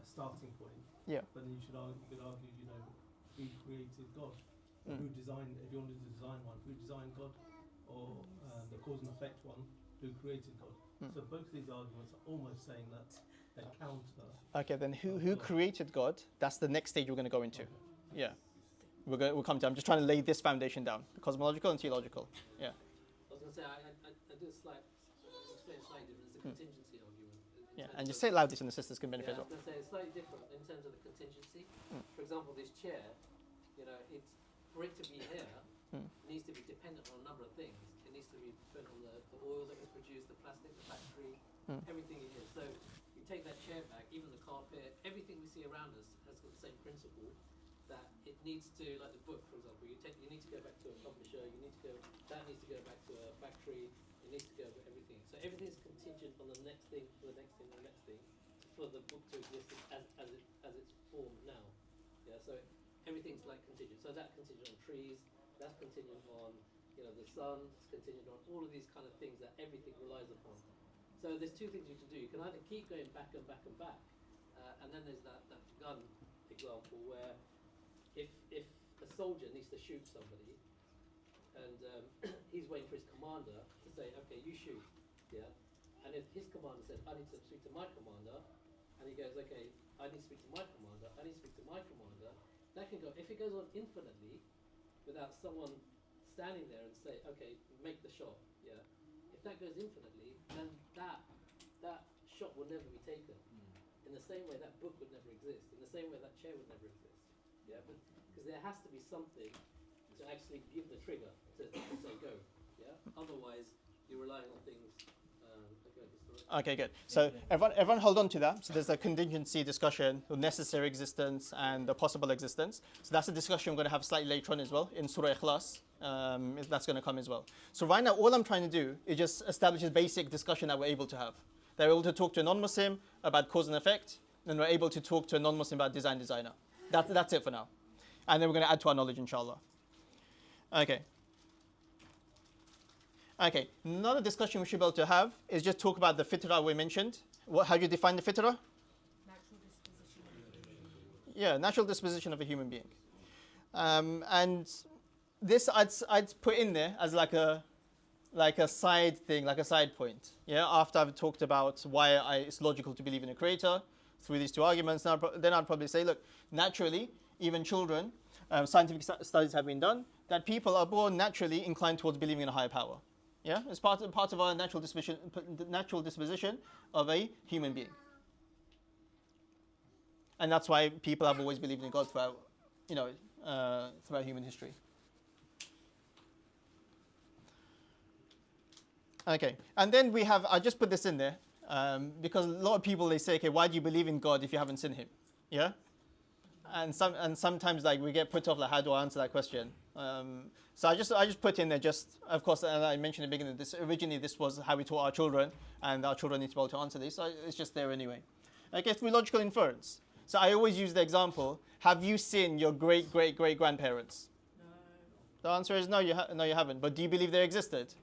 Speaker 10: starting point.
Speaker 1: Yeah.
Speaker 10: But then you could argue, who created God? Who designed, if you wanted to design one, who designed God? Or the cause and effect one, who created God? So both these arguments are almost saying that they counter.
Speaker 1: Okay, then who created God? That's the next stage we're going to go into. Okay. Yeah. We'll come to. I'm just trying to lay this foundation down: the cosmological and theological. Yeah.
Speaker 6: I was going to say, I do explain slightly different. It's a contingency argument.
Speaker 1: Yeah, and just say it loudly so the sisters can benefit.
Speaker 6: Yeah, I was going to say it's slightly different in terms of the contingency. For example, this chair, it's for it to be here, it needs to be dependent on a number of things. It needs to be dependent on the oil that was produced, the plastic, the factory, everything it is. So you take that chair back, even the carpet, everything we see around us has got the same principle. That it needs to, like the book, for example, you need to go back to a publisher, that needs to go back to a factory, it needs to go to everything. So everything is contingent on the next thing, for the next thing, the next thing, for the book to exist as it's formed now. Yeah, so everything's like contingent. So that's contingent on trees, that's contingent on the sun, it's contingent on all of these kind of things that everything relies upon. So there's two things you can do. You can either keep going back and back and back, and then there's that gun example where if a soldier needs to shoot somebody and he's waiting for his commander to say, okay, you shoot, yeah, and if his commander says, I need to speak to my commander, and he goes, okay, I need to speak to my commander, I need to speak to my commander, that can go, if it goes on infinitely without someone standing there and say, okay, make the shot, yeah, if that goes infinitely, then that shot will never be taken. In the same way that book would never exist, in the same way that chair would never exist. Yeah, but because there has to be something to actually give the trigger to say go. Yeah, otherwise you're relying on things.
Speaker 1: Okay, good. So everyone hold on to that. So there's a contingency discussion, the necessary existence and the possible existence. So that's a discussion we're going to have slightly later on as well in Surah Ikhlas. That's going to come as well. So right now, all I'm trying to do is just establish a basic discussion that we're able to have. That we're able to talk to a non-Muslim about cause and effect, and we're able to talk to a non-Muslim about designer. That's it for now. And then we're going to add to our knowledge, inshallah. Okay. Okay, another discussion we should be able to have is just talk about the fitrah we mentioned. How do you define the fitrah?
Speaker 7: Natural disposition of a human being.
Speaker 1: Yeah, natural disposition of a human being. And this I'd put in there as like a side thing, like a side point. Yeah, after I've talked about why it's logical to believe in a creator through these two arguments, then I'd probably say, look, naturally, even children, scientific studies have been done that people are born naturally inclined towards believing in a higher power. Yeah, it's part of our natural disposition of a human being, and that's why people have always believed in God throughout, throughout human history. Okay, and then we have, I just put this in there because a lot of people, they say, okay, why do you believe in God if you haven't seen him? Yeah, and sometimes like we get put off, like, how do I answer that question? So I just put in there, just of course, and I mentioned at the beginning, originally this was how we taught our children, and our children need to be able to answer this, so it's just there anyway. Okay, through logical inference. So I always use the example, have you seen your great-great-great-grandparents?
Speaker 7: No.
Speaker 1: The answer is no, you haven't. But do you believe they existed?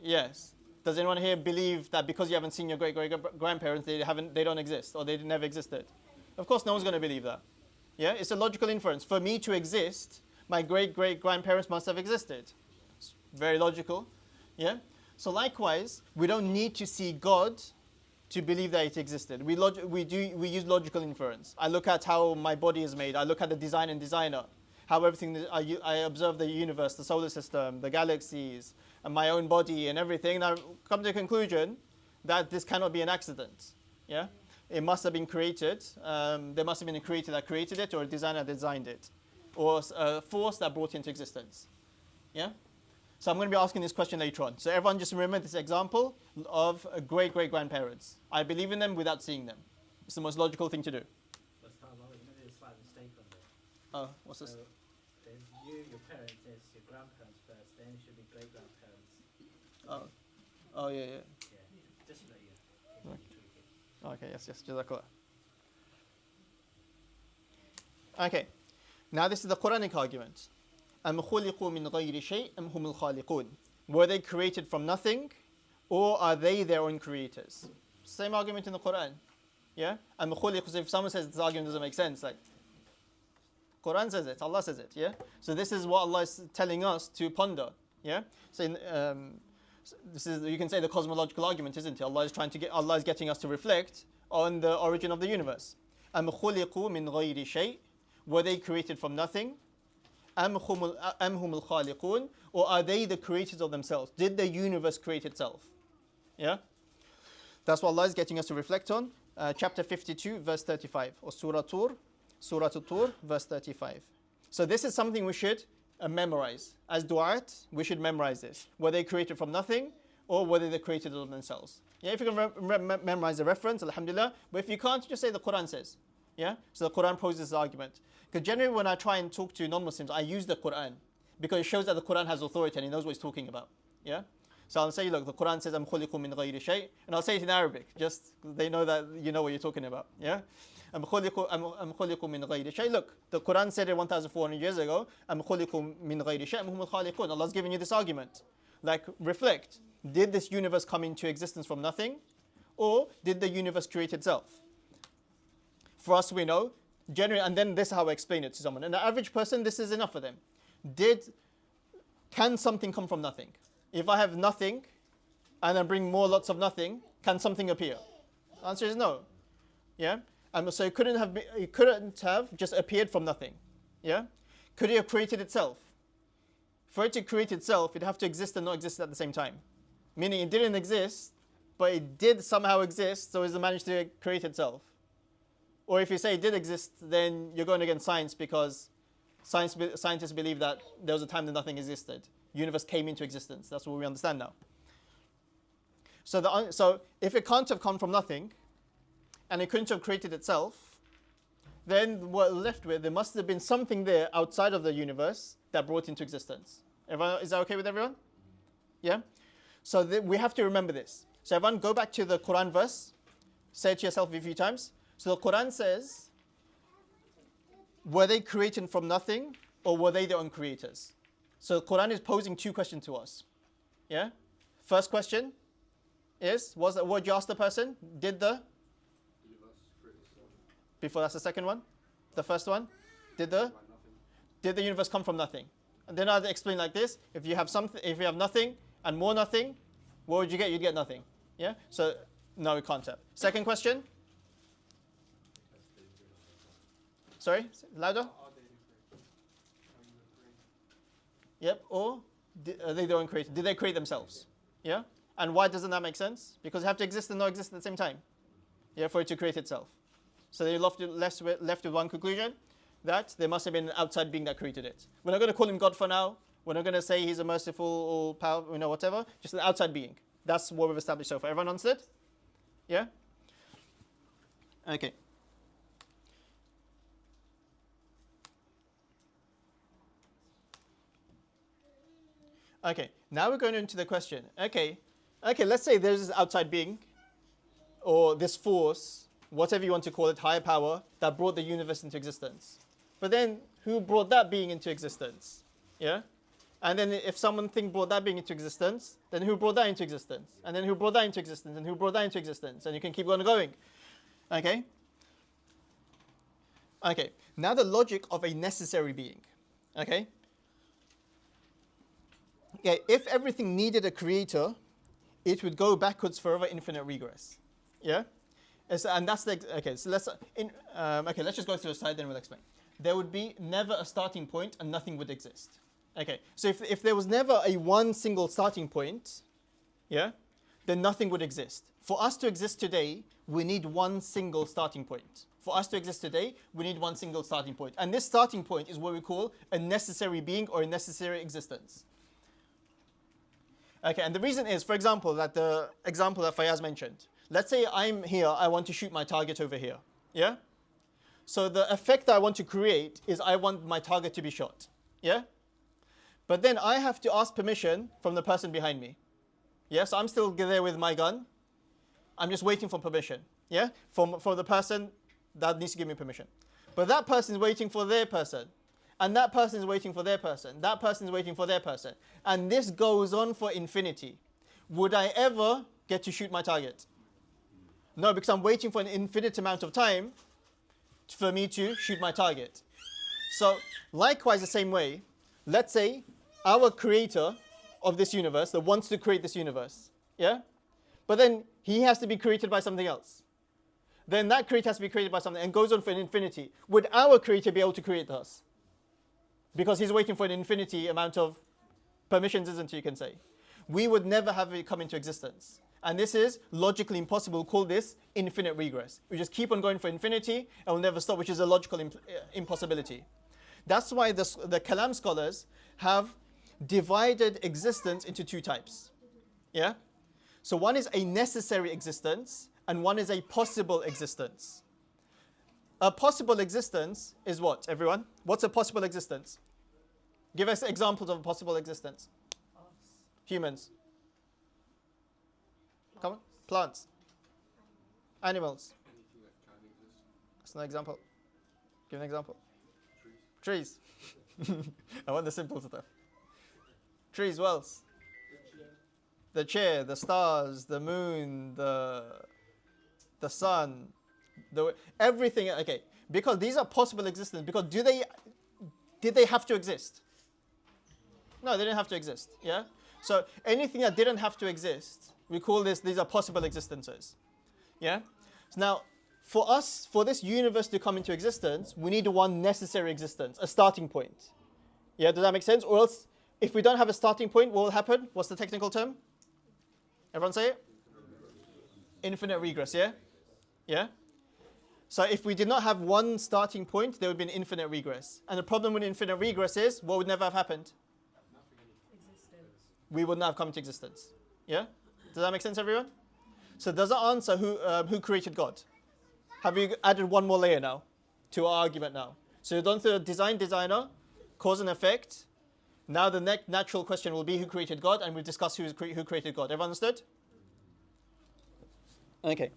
Speaker 1: Yes. Does anyone here believe that because you haven't seen your great-great-grandparents, they don't exist, or they never existed? Of course, no one's going to believe that. Yeah, it's a logical inference. For me to exist, my great-great-grandparents must have existed. It's very logical. Yeah. So likewise, we don't need to see God to believe that it existed. We use logical inference. I look at how my body is made. I look at the design and designer, how everything. I observe the universe, the solar system, the galaxies, and my own body and everything. And I come to the conclusion that this cannot be an accident. Yeah, it must have been created. There must have been a creator that created it, or a designer that designed it, or a force that brought it into existence. Yeah. So I'm going to be asking this question later on. So everyone just remember this example of great-great-grandparents. I believe in them without seeing them. It's the most logical thing to do.
Speaker 3: What's that about? You made a slight mistake on there.
Speaker 1: Oh, what's this?
Speaker 3: So there's your parents, there's your grandparents first, then it should be great-grandparents.
Speaker 1: Oh, yeah.
Speaker 3: Yeah, just so that you
Speaker 1: Right.
Speaker 3: tweak it.
Speaker 1: Okay, yes, Jazakallah. Okay, now this is the Quranic argument. أَمْ خُلِقُوا مِنْ غَيْرِ شَيْءٍ أَمْ هُمُ الْخَالِقُونَ. Were they created from nothing, or are they their own creators? Same argument in the Quran. Yeah? أَمْ خُلِقُوا. So if someone says this argument doesn't make sense, like, Quran says it, Allah says it, yeah? So this is what Allah is telling us to ponder, yeah? So this is, you can say, the cosmological argument, isn't it? Allah is getting us to reflect on the origin of the universe. أَمْ خُلِقُوا مِنْ غَيْرِ شَيْءٍ. Were they created from nothing? أَمْ هُمُ الْخَالِقُونَ. Or are they the creators of themselves? Did the universe create itself? Yeah? That's what Allah is getting us to reflect on. Chapter 52, verse 35. Or Surah Tur, verse 35. So this is something we should memorize. As du'at, we should memorize this. Were they created from nothing, or were they the creators of themselves? Yeah, if you can memorize the reference, alhamdulillah. But if you can't, just say the Quran says. Yeah? So the Quran poses this argument. Because generally when I try and talk to non-Muslims, I use the Quran. Because it shows that the Quran has authority and it knows what it's talking about. Yeah? So I'll say, look, the Quran says, أَمْ خُلِقُوا مِنْ غَيْرِ شَيْءٍ. And I'll say it in Arabic. Just, they know that you know what you're talking about. Yeah? أَمْ خُلِقُوا مِنْ غَيْرِ شَيْءٍ. Look, the Quran said it 1,400 years ago. أَمْ خُلِقُوا مِنْ غَيْرِ شَيْءٍ أَمْ هُمُ الْخَالِقُونَ. Allah's giving you this argument. Like, reflect. Did this universe come into existence from nothing? Or did the universe create itself? For us, we know, generally, and then this is how I explain it to someone. An average person, this is enough for them. Can something come from nothing? If I have nothing, and I bring more lots of nothing, can something appear? The answer is no. Yeah? So it couldn't have just appeared from nothing. Yeah? Could it have created itself? For it to create itself, it'd have to exist and not exist at the same time. Meaning it didn't exist, but it did somehow exist, so it managed to create itself. Or if you say it did exist, then you're going against science, because scientists believe that there was a time that nothing existed. Universe came into existence. That's what we understand now. So if it can't have come from nothing, and it couldn't have created itself, then what we're left with, there must have been something there outside of the universe that brought into existence. Is that okay with everyone? Yeah? So we have to remember this. So everyone go back to the Quran verse. Say it to yourself a few times. So the Quran says, were they created from nothing, or were they their own creators? So the Quran is posing two questions to us. Yeah? First question is, what you ask the person? Did the before that's the second one? The first one? Did the universe come from nothing? And then I'd explain like this: if you have something, if you have nothing and more nothing, what would you get? You'd get nothing. Yeah? So no, we can't have. Second question? Sorry? Louder? Yep, or they don't create. Did they create themselves? Yeah? And why doesn't that make sense? Because it have to exist and not exist at the same time. Yeah, for it to create itself. So they're left with one conclusion, that there must have been an outside being that created it. We're not going to call him God for now. We're not going to say he's a merciful or powerful, whatever. Just an outside being. That's what we've established so far. Everyone understood? Yeah? Okay. Okay, now we're going into the question. Okay, let's say there's this outside being, or this force, whatever you want to call it, higher power, that brought the universe into existence. But then, who brought that being into existence? Yeah? And then if someone brought that being into existence, then who brought that into existence? And then who brought that into existence? And who brought that into existence? And you can keep on going. Okay? Okay, now the logic of a necessary being. Okay? Okay, if everything needed a creator, it would go backwards forever, infinite regress. Yeah? And that's the, okay, so let's just go through a slide, then we'll explain. There would be never a starting point and nothing would exist. Okay, so if there was never a one single starting point, yeah, then nothing would exist. For us to exist today, we need one single starting point. For us to exist today, we need one single starting point. And this starting point is what we call a necessary being or a necessary existence. Okay, and the reason is, for example, that the example that Fayaz mentioned. Let's say I'm here, I want to shoot my target over here. Yeah? So the effect that I want to create is I want my target to be shot. Yeah? But then I have to ask permission from the person behind me. Yeah, so I'm still there with my gun. I'm just waiting for permission. Yeah? For the person that needs to give me permission. But that person is waiting for their person. And that person is waiting for their person. That person is waiting for their person. And this goes on for infinity. Would I ever get to shoot my target? No, because I'm waiting for an infinite amount of time for me to shoot my target. So, likewise, the same way, let's say our creator of this universe that wants to create this universe, yeah? But then he has to be created by something else. Then that creator has to be created by something and goes on for an infinity. Would our creator be able to create us? Because he's waiting for an infinity amount of permissions, isn't it, you can say? We would never have it come into existence. And this is logically impossible. We'll call this infinite regress. We just keep on going for infinity and we'll never stop, which is a logical impossibility. That's why the Kalam scholars have divided existence into two types. Yeah? So one is a necessary existence and one is a possible existence. A possible existence is what, everyone? What's a possible existence? Give us examples of a possible existence. Humans. Come on. Plants. Animals. That's an example. Give an example. Trees. I want the simple stuff. Trees, what else? The chair, the stars, the moon, the sun, everything. Okay, because these are possible existence. Because did they have to exist? No, they didn't have to exist. Yeah. So anything that didn't have to exist, we call these are possible existences. Yeah. So now, for us, for this universe to come into existence, we need one necessary existence, a starting point. Yeah. Does that make sense? Or else, if we don't have a starting point, what will happen? What's the technical term? Everyone say it? Infinite regress. Yeah. Yeah. So if we did not have one starting point, there would be an infinite regress. And the problem with infinite regress is, what would never have happened? We would not have come to existence. Yeah? Does that make sense, everyone? So does that answer who created God? Have we added one more layer now to our argument now? So you've done through designer, cause and effect. Now the next natural question will be who created God, and we'll discuss who created God. Everyone understood? Okay.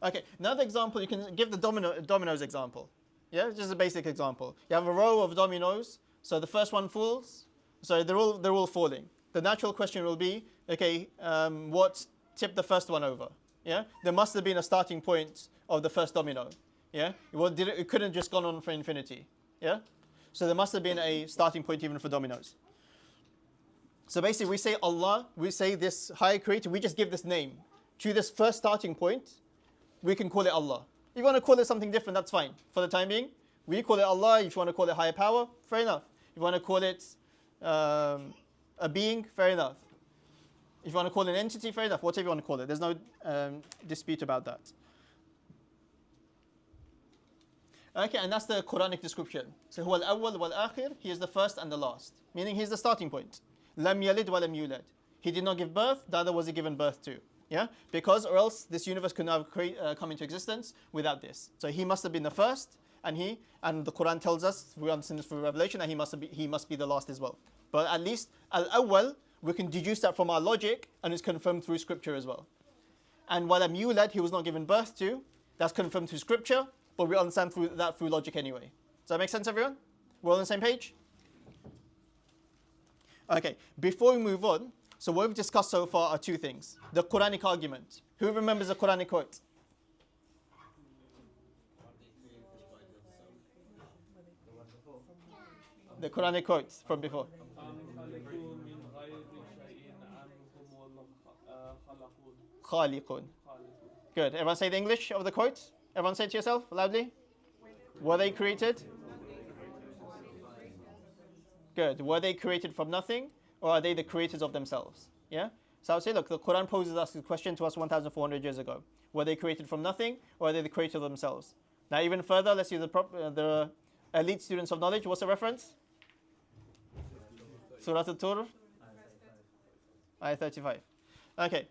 Speaker 1: Okay, another example, you can give the dominoes example. Yeah, just a basic example. You have a row of dominoes So the first one falls. So they're all falling. The natural question will be, okay, what tipped the first one over? Yeah, there must have been a starting point of the first domino. Yeah, it couldn't just gone on for infinity. Yeah, so there must have been a starting point even for dominoes. So basically, we say Allah, we say this higher creator, we just give this name to this first starting point. We can call it Allah. If you want to call it something different, that's fine. For the time being, we call it Allah. If you want to call it higher power, fair enough. If you want to call it a being, fair enough. If you want to call it an entity, fair enough. Whatever you want to call it, there's no dispute about that. Okay, and that's the Quranic description. So, huwa al-awwal wal-akhir, he is the first and the last. Meaning he is the starting point. Lam yalid wa lam yulad. He did not give birth, neither was he given birth to. Yeah, because or else this universe could not have come into existence without this. So he must have been the first, and the Quran tells us, we understand this through Revelation, that he must be the last as well. But at least al-awwal, we can deduce that from our logic, and it's confirmed through Scripture as well. And walam yulad, he was not given birth to, that's confirmed through Scripture, but we understand through logic anyway. Does that make sense, everyone? We're all on the same page? Okay, before we move on, so what we've discussed so far are two things. The Quranic argument. Who remembers the Quranic quote? The Quranic quote from before. Khaliqun. Good. Everyone say the English of the quote? Everyone say it to yourself loudly. Were they created? Good. Were they created from nothing, or are they the creators of themselves? Yeah? So I would say, look, the Quran poses us a question to us 1,400 years ago. Were they created from nothing, or are they the creator of themselves? Now, even further, let's use the elite students of knowledge. What's the reference? Surah Al-Tur, Ayah 35. Okay.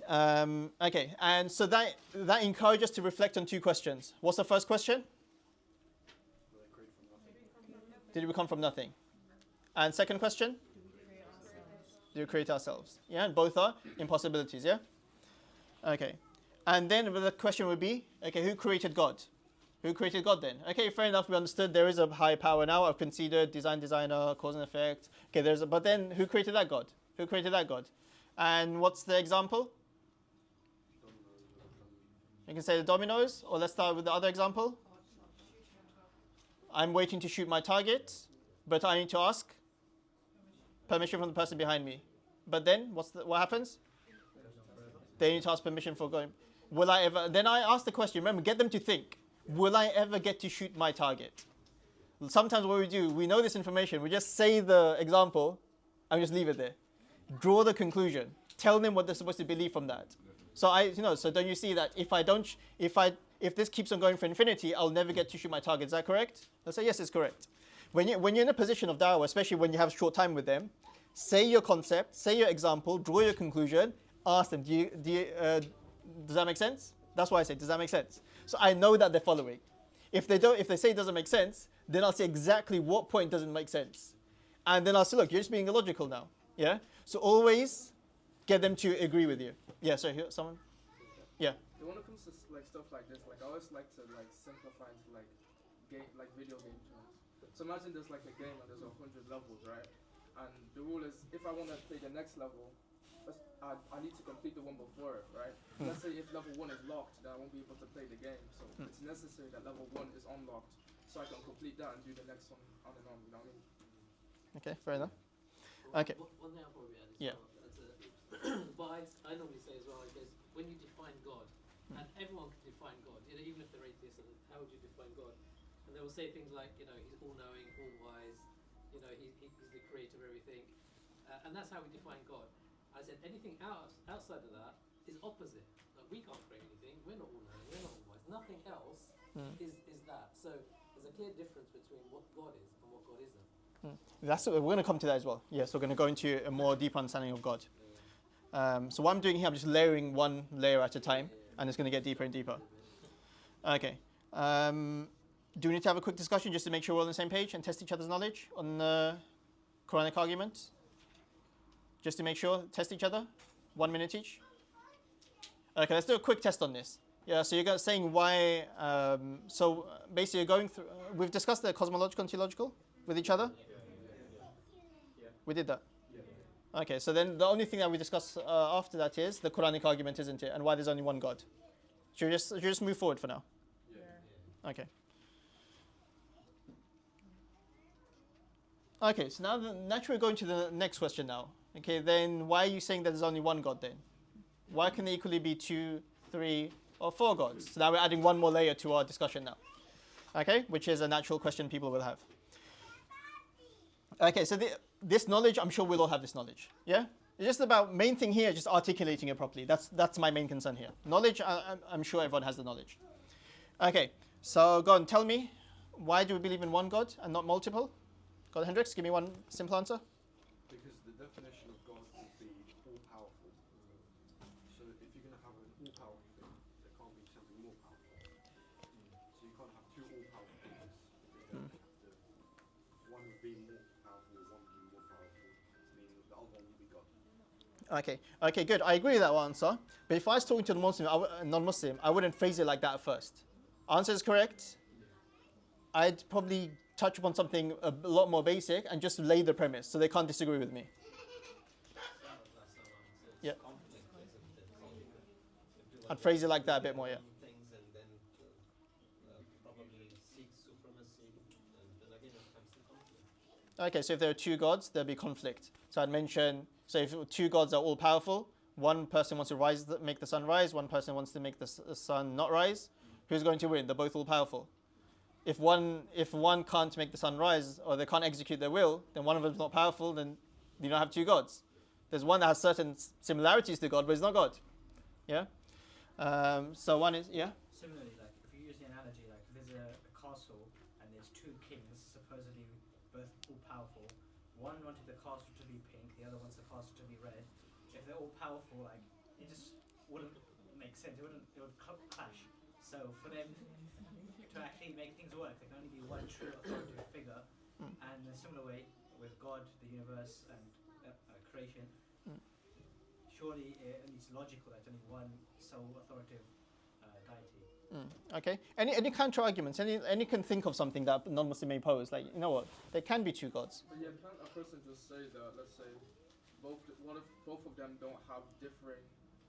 Speaker 1: Okay, and so that encourages us to reflect on two questions. What's the first question? Did we come from nothing? And second question? Did we create ourselves? Yeah, and both are impossibilities, yeah? Okay. And then the question would be, okay, who created God? Who created God then? Okay, fair enough, we understood there is a higher power now. I've considered designer, cause and effect. Okay, but then who created that God? Who created that God? And what's the example? You can say the dominoes, or let's start with the other example. I'm waiting to shoot my target, but I need to ask permission from the person behind me. But then, what happens? They need to ask permission for going. Will I ever? Then I ask the question. Remember, get them to think. Will I ever get to shoot my target? Sometimes what we do, we know this information. We just say the example, and we just leave it there. Draw the conclusion. Tell them what they're supposed to believe from that. So so don't you see that if this keeps on going for infinity, I'll never get to shoot my target. Is that correct? They'll say yes, it's correct. When you're in a position of da'wah, especially when you have short time with them, say your concept, say your example, draw your conclusion, ask them. Does that make sense? That's why I say, does that make sense? So I know that they're following. If they say it doesn't make sense, then I'll say exactly what point doesn't make sense, and then I'll say, look, you're just being illogical now. Yeah. So always get them to agree with you. Yeah. So here, someone. Yeah.
Speaker 2: When it comes to stuff like this, I always like to simplify into video game terms. So imagine there's a game and there's 100 levels, right? And the rule is, if I want to play the next level, I need to complete the one before it, right? Let's say if level 1 is locked, then I won't be able to play the game. So it's necessary that level 1 is unlocked, so I can complete that and do the next one on and on. You know what I mean?
Speaker 1: Okay, fair enough. Okay.
Speaker 6: One thing I'll probably add is
Speaker 1: Yeah.
Speaker 6: what I normally say as well is when you define God, and everyone can define God, even if they're atheists, how would you define God? And they will say things like, he's all-knowing, all-wise, he's the creator of everything, and that's how we define God. I said anything outside of that is opposite. We can't create anything. We're not all-knowing. We're not all-wise. Nothing else is that. So there's a clear difference between what God is and what God isn't.
Speaker 1: We're going to come to that as well. Yes, we're going to go into a more deep understanding of God. So what I'm doing here, I'm just layering one layer at a time, and it's going to get deeper and deeper. Okay. Do we need to have a quick discussion just to make sure we're on the same page and test each other's knowledge on the Quranic argument? Just to make sure, test each other. 1 minute each. Okay, let's do a quick test on this. Yeah, so you're saying why, so basically you're going through, we've discussed the cosmological and theological with each other? We did that? Okay, so then the only thing that we discuss after that is the Quranic argument, isn't it? And why there's only one God. Should we just move forward for now? Okay. Okay, so now naturally we're going to the next question now. Okay, then why are you saying that there's only one God then? Why can there equally be 2, 3, or 4 gods? So now we're adding one more layer to our discussion now. Okay, which is a natural question people will have. Okay, so this knowledge, I'm sure we'll all have this knowledge. Yeah? It's just about, main thing here, just articulating it properly. That's my main concern here. Knowledge, I'm sure everyone has the knowledge. Okay, so go on, tell me, why do we believe in one God and not multiple? God Hendricks, give me one simple answer.
Speaker 9: Because the definition of God would be all-powerful. So if you're going to have an all-powerful thing, there can't be something more powerful. So you can't have two all-powerful things. One would be more powerful, one would be more powerful, meaning the other one would be God.
Speaker 1: Okay, good. I agree with that answer. But if I was talking to a non-Muslim, I wouldn't phrase it like that at first. Answer is correct. I'd probably touch upon something a lot more basic and just lay the premise so they can't disagree with me. Yeah. I'd phrase it like that a bit more, yeah. Okay, so if there are 2 gods, there'll be conflict. So I'd mention, so if 2 gods are all powerful, one person wants to make the sun rise, one person wants to make the sun not rise, who's going to win? They're both all powerful. If one can't make the sun rise or they can't execute their will, then one of them's not powerful, then you don't have 2 gods. There's one that has certain similarities to God, but it's not God. Yeah? So one is, yeah?
Speaker 3: Similarly, like if you use the analogy, like if there's a castle and there's 2 kings, supposedly both all powerful. One wanted the castle to be pink, the other wants the castle to be red. If they're all powerful, like it just wouldn't make sense. It would clash. So for them to actually make things work, there can only be one true authoritative figure. And in a similar way, with God, the universe, and creation, surely it's logical that only one sole authoritative deity.
Speaker 1: Okay. Any counter arguments? Any can think of something that non-Muslim may pose? Like, you know what? There can be 2 gods.
Speaker 2: But yeah, can't a person just say that, let's say, what if both of them don't have differing,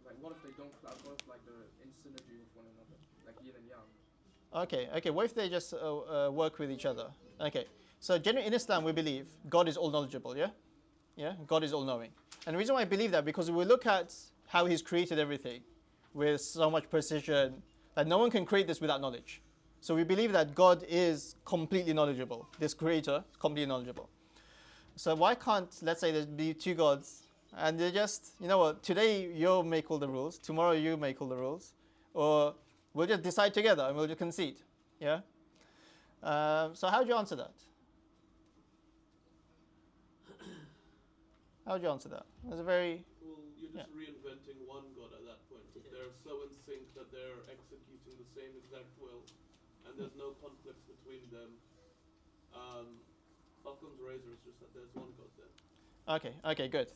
Speaker 2: like what if they don't have both like the in synergy with one another, like yin and yang?
Speaker 1: Okay. What if they just work with each other? Okay. So generally in Islam we believe God is all knowledgeable, yeah? Yeah? God is all knowing. And the reason why I believe that, because we look at how He's created everything with so much precision that no one can create this without knowledge. So we believe that God is completely knowledgeable. This creator is completely knowledgeable. So why can't, let's say there be 2 gods and they just, you know what, today you make all the rules, tomorrow you make all the rules, or we'll just decide together and we'll just concede. Yeah? So how would you answer that? How would you answer that? That's a very...
Speaker 4: Well, you're just reinventing one God at that point. If they're so in sync that they're executing the same exact will, and there's no conflicts between them, Occam's razor is just that there's one God there.
Speaker 1: Okay, good.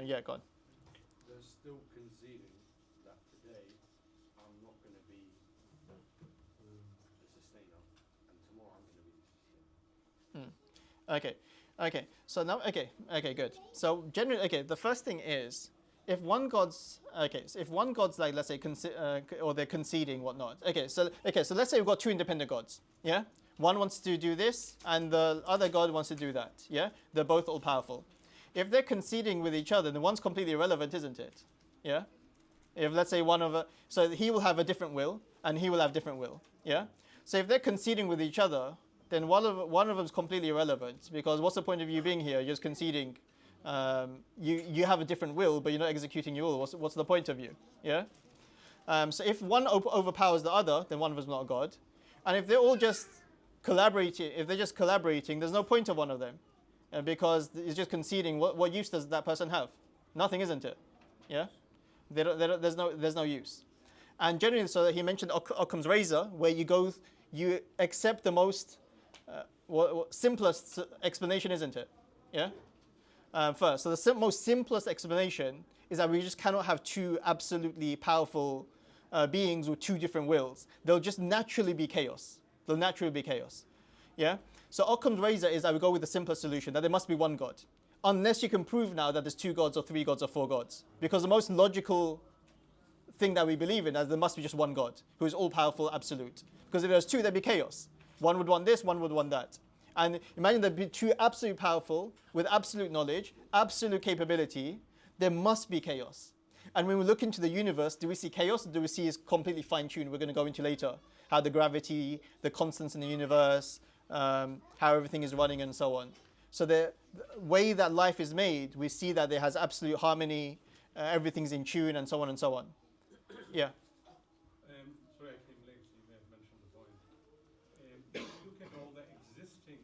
Speaker 1: Yeah, go on.
Speaker 9: They're still conceding that today I'm not going to be the sustainer, and tomorrow I'm going to be the sustainer. Okay. So now, okay, good. So generally, the first thing is, if one god's like, let's say, or they're conceding whatnot. So let's say we've got 2 independent gods. Yeah. One wants to do this, and the other god wants to do that. Yeah. They're both all powerful. If they're conceding with each other, then one's completely irrelevant, isn't it? Yeah. If let's say so he will have a different will, and he will have different will. Yeah. So if they're conceding with each other, then one of them is completely irrelevant, because what's the point of you being here? You're just conceding. You have a different will, but you're not executing your will. What's the point of you? Yeah. So if one overpowers the other, then one of them is not a god. And if they're all just collaborating, there's no point of one of them, because it's just conceding. What use does that person have? Nothing, isn't it? Yeah. There's no use. And generally, so he mentioned Occam's razor, where you accept the most simplest explanation, isn't it? Yeah. First, so the most simplest explanation is that we just cannot have 2 absolutely powerful
Speaker 1: beings with two different wills, there'll just naturally be chaos. There'll naturally be chaos. Yeah? So Occam's razor is I would go with the simpler solution, that there must be one God. Unless you can prove now that there's two gods or three gods or four gods. Because the most logical thing that we believe in is there must be just one God, who is all-powerful, absolute. Because if there's two, there'd be chaos. One would want this, one would want that. And imagine there'd be two absolute powerful, with absolute knowledge, absolute capability, there must be chaos. And when we look into the universe, do we see chaos or do we see it's completely fine-tuned? We're going to go into later. How the gravity, the constants in the universe, how everything is running and so on. So the way that life is made, we see that it has absolute harmony, everything's in tune and so on and so on. Yeah.
Speaker 11: Sorry, I came late, so you may have mentioned the point. If you look at all the existing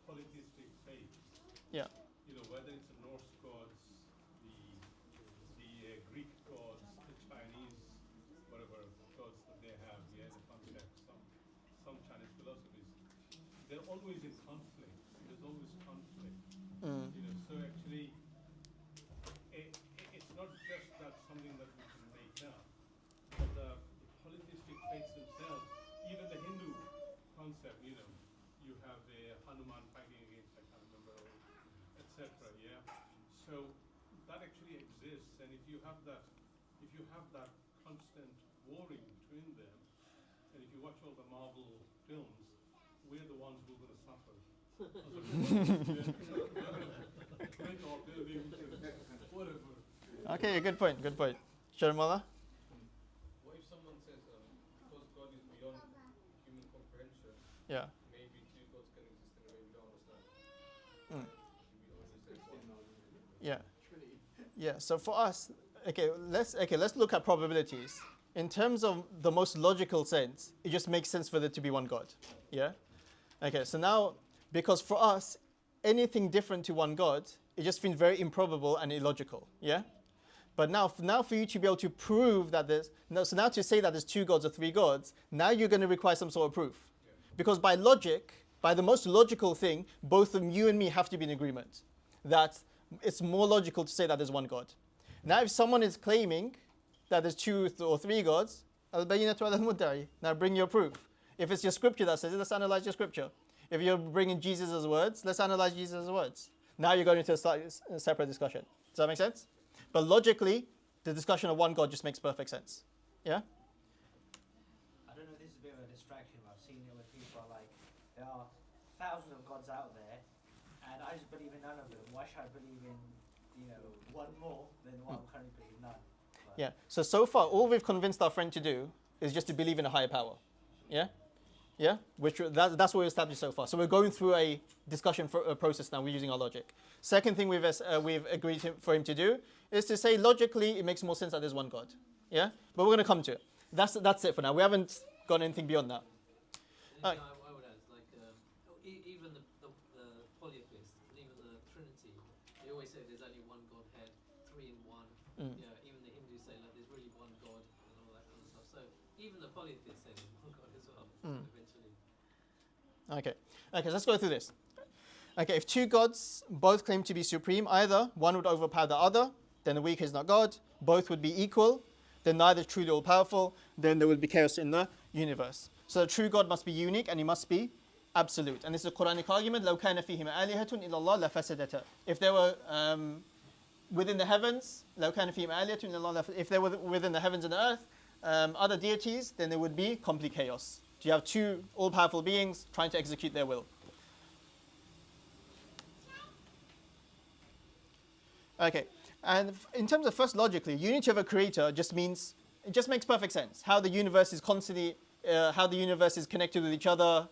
Speaker 11: polytheistic faiths,
Speaker 1: Yeah.
Speaker 11: you know, whether it's the Norse gods, the Greek gods, the Chinese, whatever gods that they have, the concept, some Chinese philosophies, they're always in conflict. There's always conflict. You know, so actually, it's not just that something that we can make up, but the polytheistic faiths themselves, even the Hindu concept, you know, you have a Hanuman fighting against, I can't remember, etc. Yeah. So that actually exists, and if you have that constant warring between them, and if you watch all the Marvel films, we're the ones who are going to suffer. Whatever.
Speaker 1: Okay, good point, good point. Sharmala?
Speaker 2: What if someone says, because God is beyond human comprehension,
Speaker 1: Yeah.
Speaker 2: maybe two gods can exist in a way we don't understand?
Speaker 1: Mm.
Speaker 2: We only say one.
Speaker 1: Yeah. Yeah. So for us, let's look at probabilities. In terms of the most logical sense, it just makes sense for there to be one God. Yeah. Okay. So now, because for us, anything different to one God, it just seems very improbable and illogical. Yeah. But now for you to be able to prove that so now to say that there's two gods or three gods, now you're going to require some sort of proof. Yeah. Because by logic, by the most logical thing, both of you and me have to be in agreement that it's more logical to say that there's one God. Now if someone is claiming that there's two or three gods, al-bayyinatu ala al-mudda'i. Now bring your proof. If it's your scripture that says it, let's analyze your scripture. If you're bringing Jesus' words, let's analyze Jesus' words. Now you're going into a separate discussion. Does that make sense? But logically, the discussion of one God just makes perfect sense. Yeah?
Speaker 3: I don't know, this is a bit of a distraction, but I've seen it where people are like, there are thousands of gods out there, and I just believe in none of them. Why should I believe in, one more than what I'm currently believing none? But
Speaker 1: Yeah. So far, all we've convinced our friend to do is just to believe in a higher power. Yeah? Yeah? That's what we established so far. So we're going through a discussion process now. We're using our logic. Second thing we've agreed for him to do is to say logically it makes more sense that there's one God. Yeah? But we're going to come to it. That's it for now. We haven't got anything beyond that.
Speaker 6: I would add, even the polytheists, and even the Trinity, they always say there's only one Godhead, three in one. Even the Hindus say there's really one God and all that kind of stuff. So even the polytheists say there's one God as well, eventually.
Speaker 1: Okay, so let's go through this. Okay, if two gods both claim to be supreme, either one would overpower the other, then the weaker is not God. Both would be equal, then neither is truly all-powerful, then there would be chaos in the universe. So the true God must be unique and he must be absolute. And this is a Quranic argument. لَوْ كَانَ فِيهِمَا آلِهَةٌ إِلَّا اللَّهُ لَفَسَدَتَا. If they were within the heavens, لَوْ كَانَ فِيهِمَا آلِهَةٌ إِلَّا اللَّهُ if they were within the heavens and the earth, other deities, then there would be complete chaos. So you have two all-powerful beings trying to execute their will. Okay, and in terms of first logically, unity of a creator it just makes perfect sense. How the universe is constantly, how the universe is connected with each other.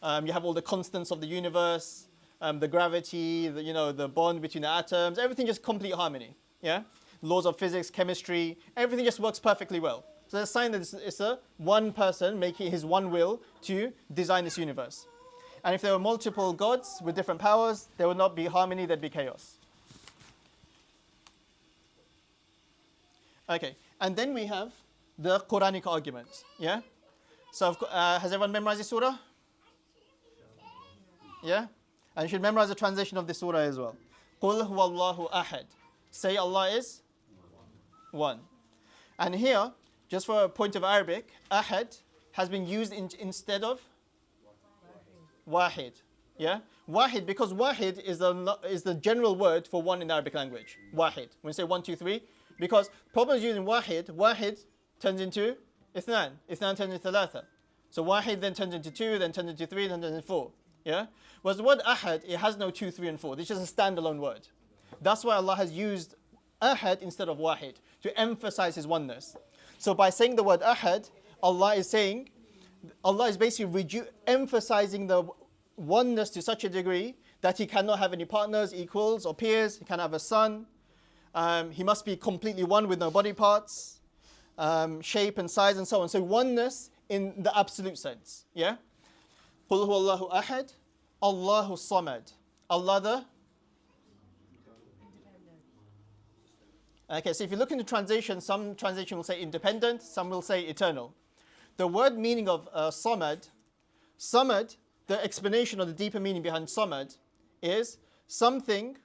Speaker 1: You have all the constants of the universe, the gravity, the bond between the atoms, everything just complete harmony. Yeah, laws of physics, chemistry, everything just works perfectly well. So it's a sign that it's a one person making his one will to design this universe. And if there were multiple gods with different powers, there would not be harmony, there'd be chaos. Okay, and then we have the Quranic argument. Yeah? So has everyone memorized this surah? Yeah? And you should memorize the translation of this surah as well. قُلْ هُوَ اللَّهُ أَحَدٌ. Say Allah is one. And here, just for a point of Arabic, ahad has been used instead of wahid. Yeah? Wahid, because wahid is the general word for one in the Arabic language. Wahid. When you say 1, 2, 3, because problems using wahid turns into ithnan. Ithnan turns into thalatha. So wahid then turns into 2, then turns into 3, then turns into 4. Yeah? Whereas the word ahad, it has no 2, 3, and 4. This is a standalone word. That's why Allah has used ahad instead of wahid, to emphasize His oneness. So by saying the word ahad, Allah is basically emphasizing the oneness to such a degree that He cannot have any partners, equals, or peers. He cannot have a son. He must be completely one with no body parts, shape and size and so on. So oneness in the absolute sense. Yeah? Qul huwallahu ahad, Allahu samad. Allah the... Okay, so if you look into translation, some translation will say independent, some will say eternal. The word meaning of samad, the explanation or the deeper meaning behind samad is something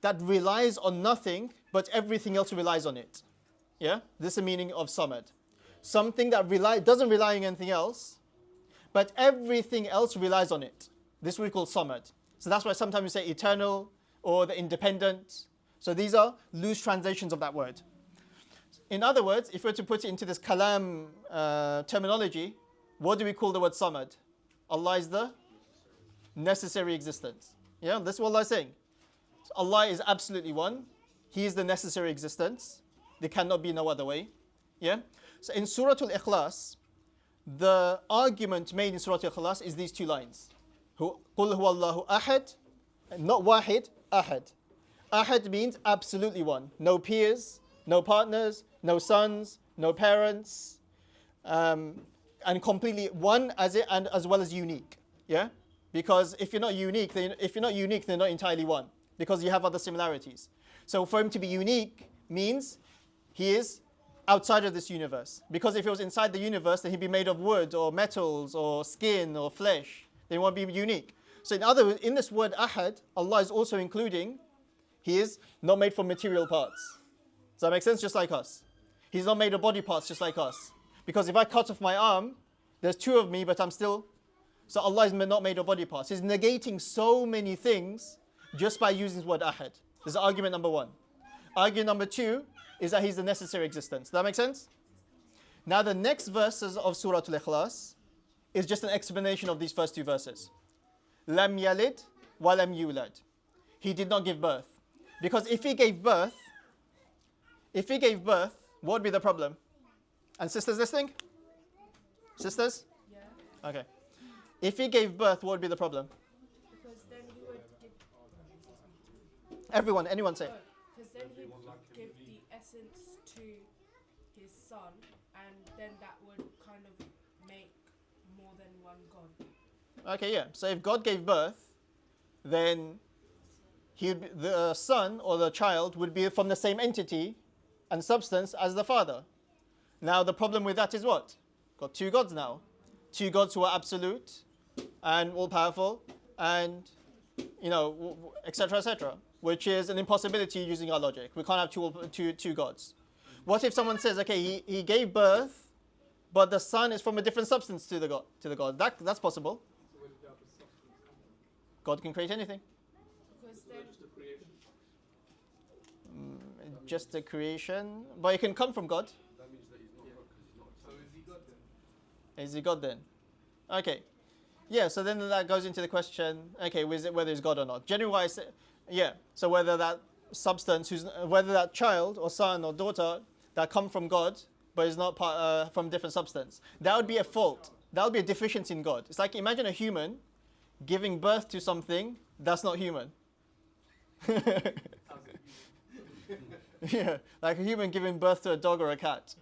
Speaker 1: that relies on nothing, but everything else relies on it. Yeah? This is the meaning of samad. Something that doesn't rely on anything else, but everything else relies on it. This we call samad. So that's why sometimes we say eternal or the independent. So these are loose translations of that word. In other words, if we were to put it into this kalam terminology, what do we call the word samad? Allah is the necessary existence. Yeah, that's what Allah is saying. So Allah is absolutely one. He is the necessary existence. There cannot be no other way. Yeah. So in Surah Al-Ikhlas, the argument made in Surah Al-Ikhlas is these two lines. قُلْ هُوَ اللَّهُ أَحَدٌ, not wahid, ahad. Ahad means absolutely one. No peers, no partners, no sons, no parents, and completely one as well as unique. Yeah? Because if you're not unique, then you're not entirely one. Because you have other similarities. So for Him to be unique means He is outside of this universe. Because if He was inside the universe, then He'd be made of wood or metals or skin or flesh. Then He won't be unique. So in other words, in this word ahad, Allah is also including He is not made from material parts. Does that make sense? Just like us. He's not made of body parts just like us. Because if I cut off my arm, there's two of me, but I'm still... So Allah is not made of body parts. He's negating so many things just by using this word ahad. This is argument number one. Argument number two is that He's the necessary existence. Does that make sense? Now the next verses of Surah Al-Ikhlas is just an explanation of these first two verses. Lam yalid wa lam yulad. He did not give birth. Because if He gave birth, what would be the problem? And sisters listening? Sisters?
Speaker 7: Yeah.
Speaker 1: Okay. If He gave birth, what would be the problem?
Speaker 7: Because then He would give...
Speaker 1: Anyone say.
Speaker 7: Because then He would give the essence to His Son, and then that would kind of make more than one God.
Speaker 1: Okay, yeah. So if God gave birth, then the son or the child would be from the same entity and substance as the father. Now the problem with that is what? Got two gods now. Two gods who are absolute and all-powerful and, etc., etc., which is an impossibility using our logic. We can't have two gods. What if someone says, okay, he gave birth, but the son is from a different substance to the god? That's possible. God can create anything.
Speaker 7: Because then...
Speaker 1: Just a creation, but it can come from God.
Speaker 9: That means that He's not God because He's not.
Speaker 2: So is He God then?
Speaker 1: Is He God then? Okay. Yeah, so then that goes into the question, okay, whether He's God or not. Generally, why I say, yeah, so whether that substance, whether that child or son or daughter that come from God, but is not from a different substance, that would be a fault. That would be a deficiency in God. It's like, imagine a human giving birth to something that's not human. Yeah, like a human giving birth to a dog or a cat.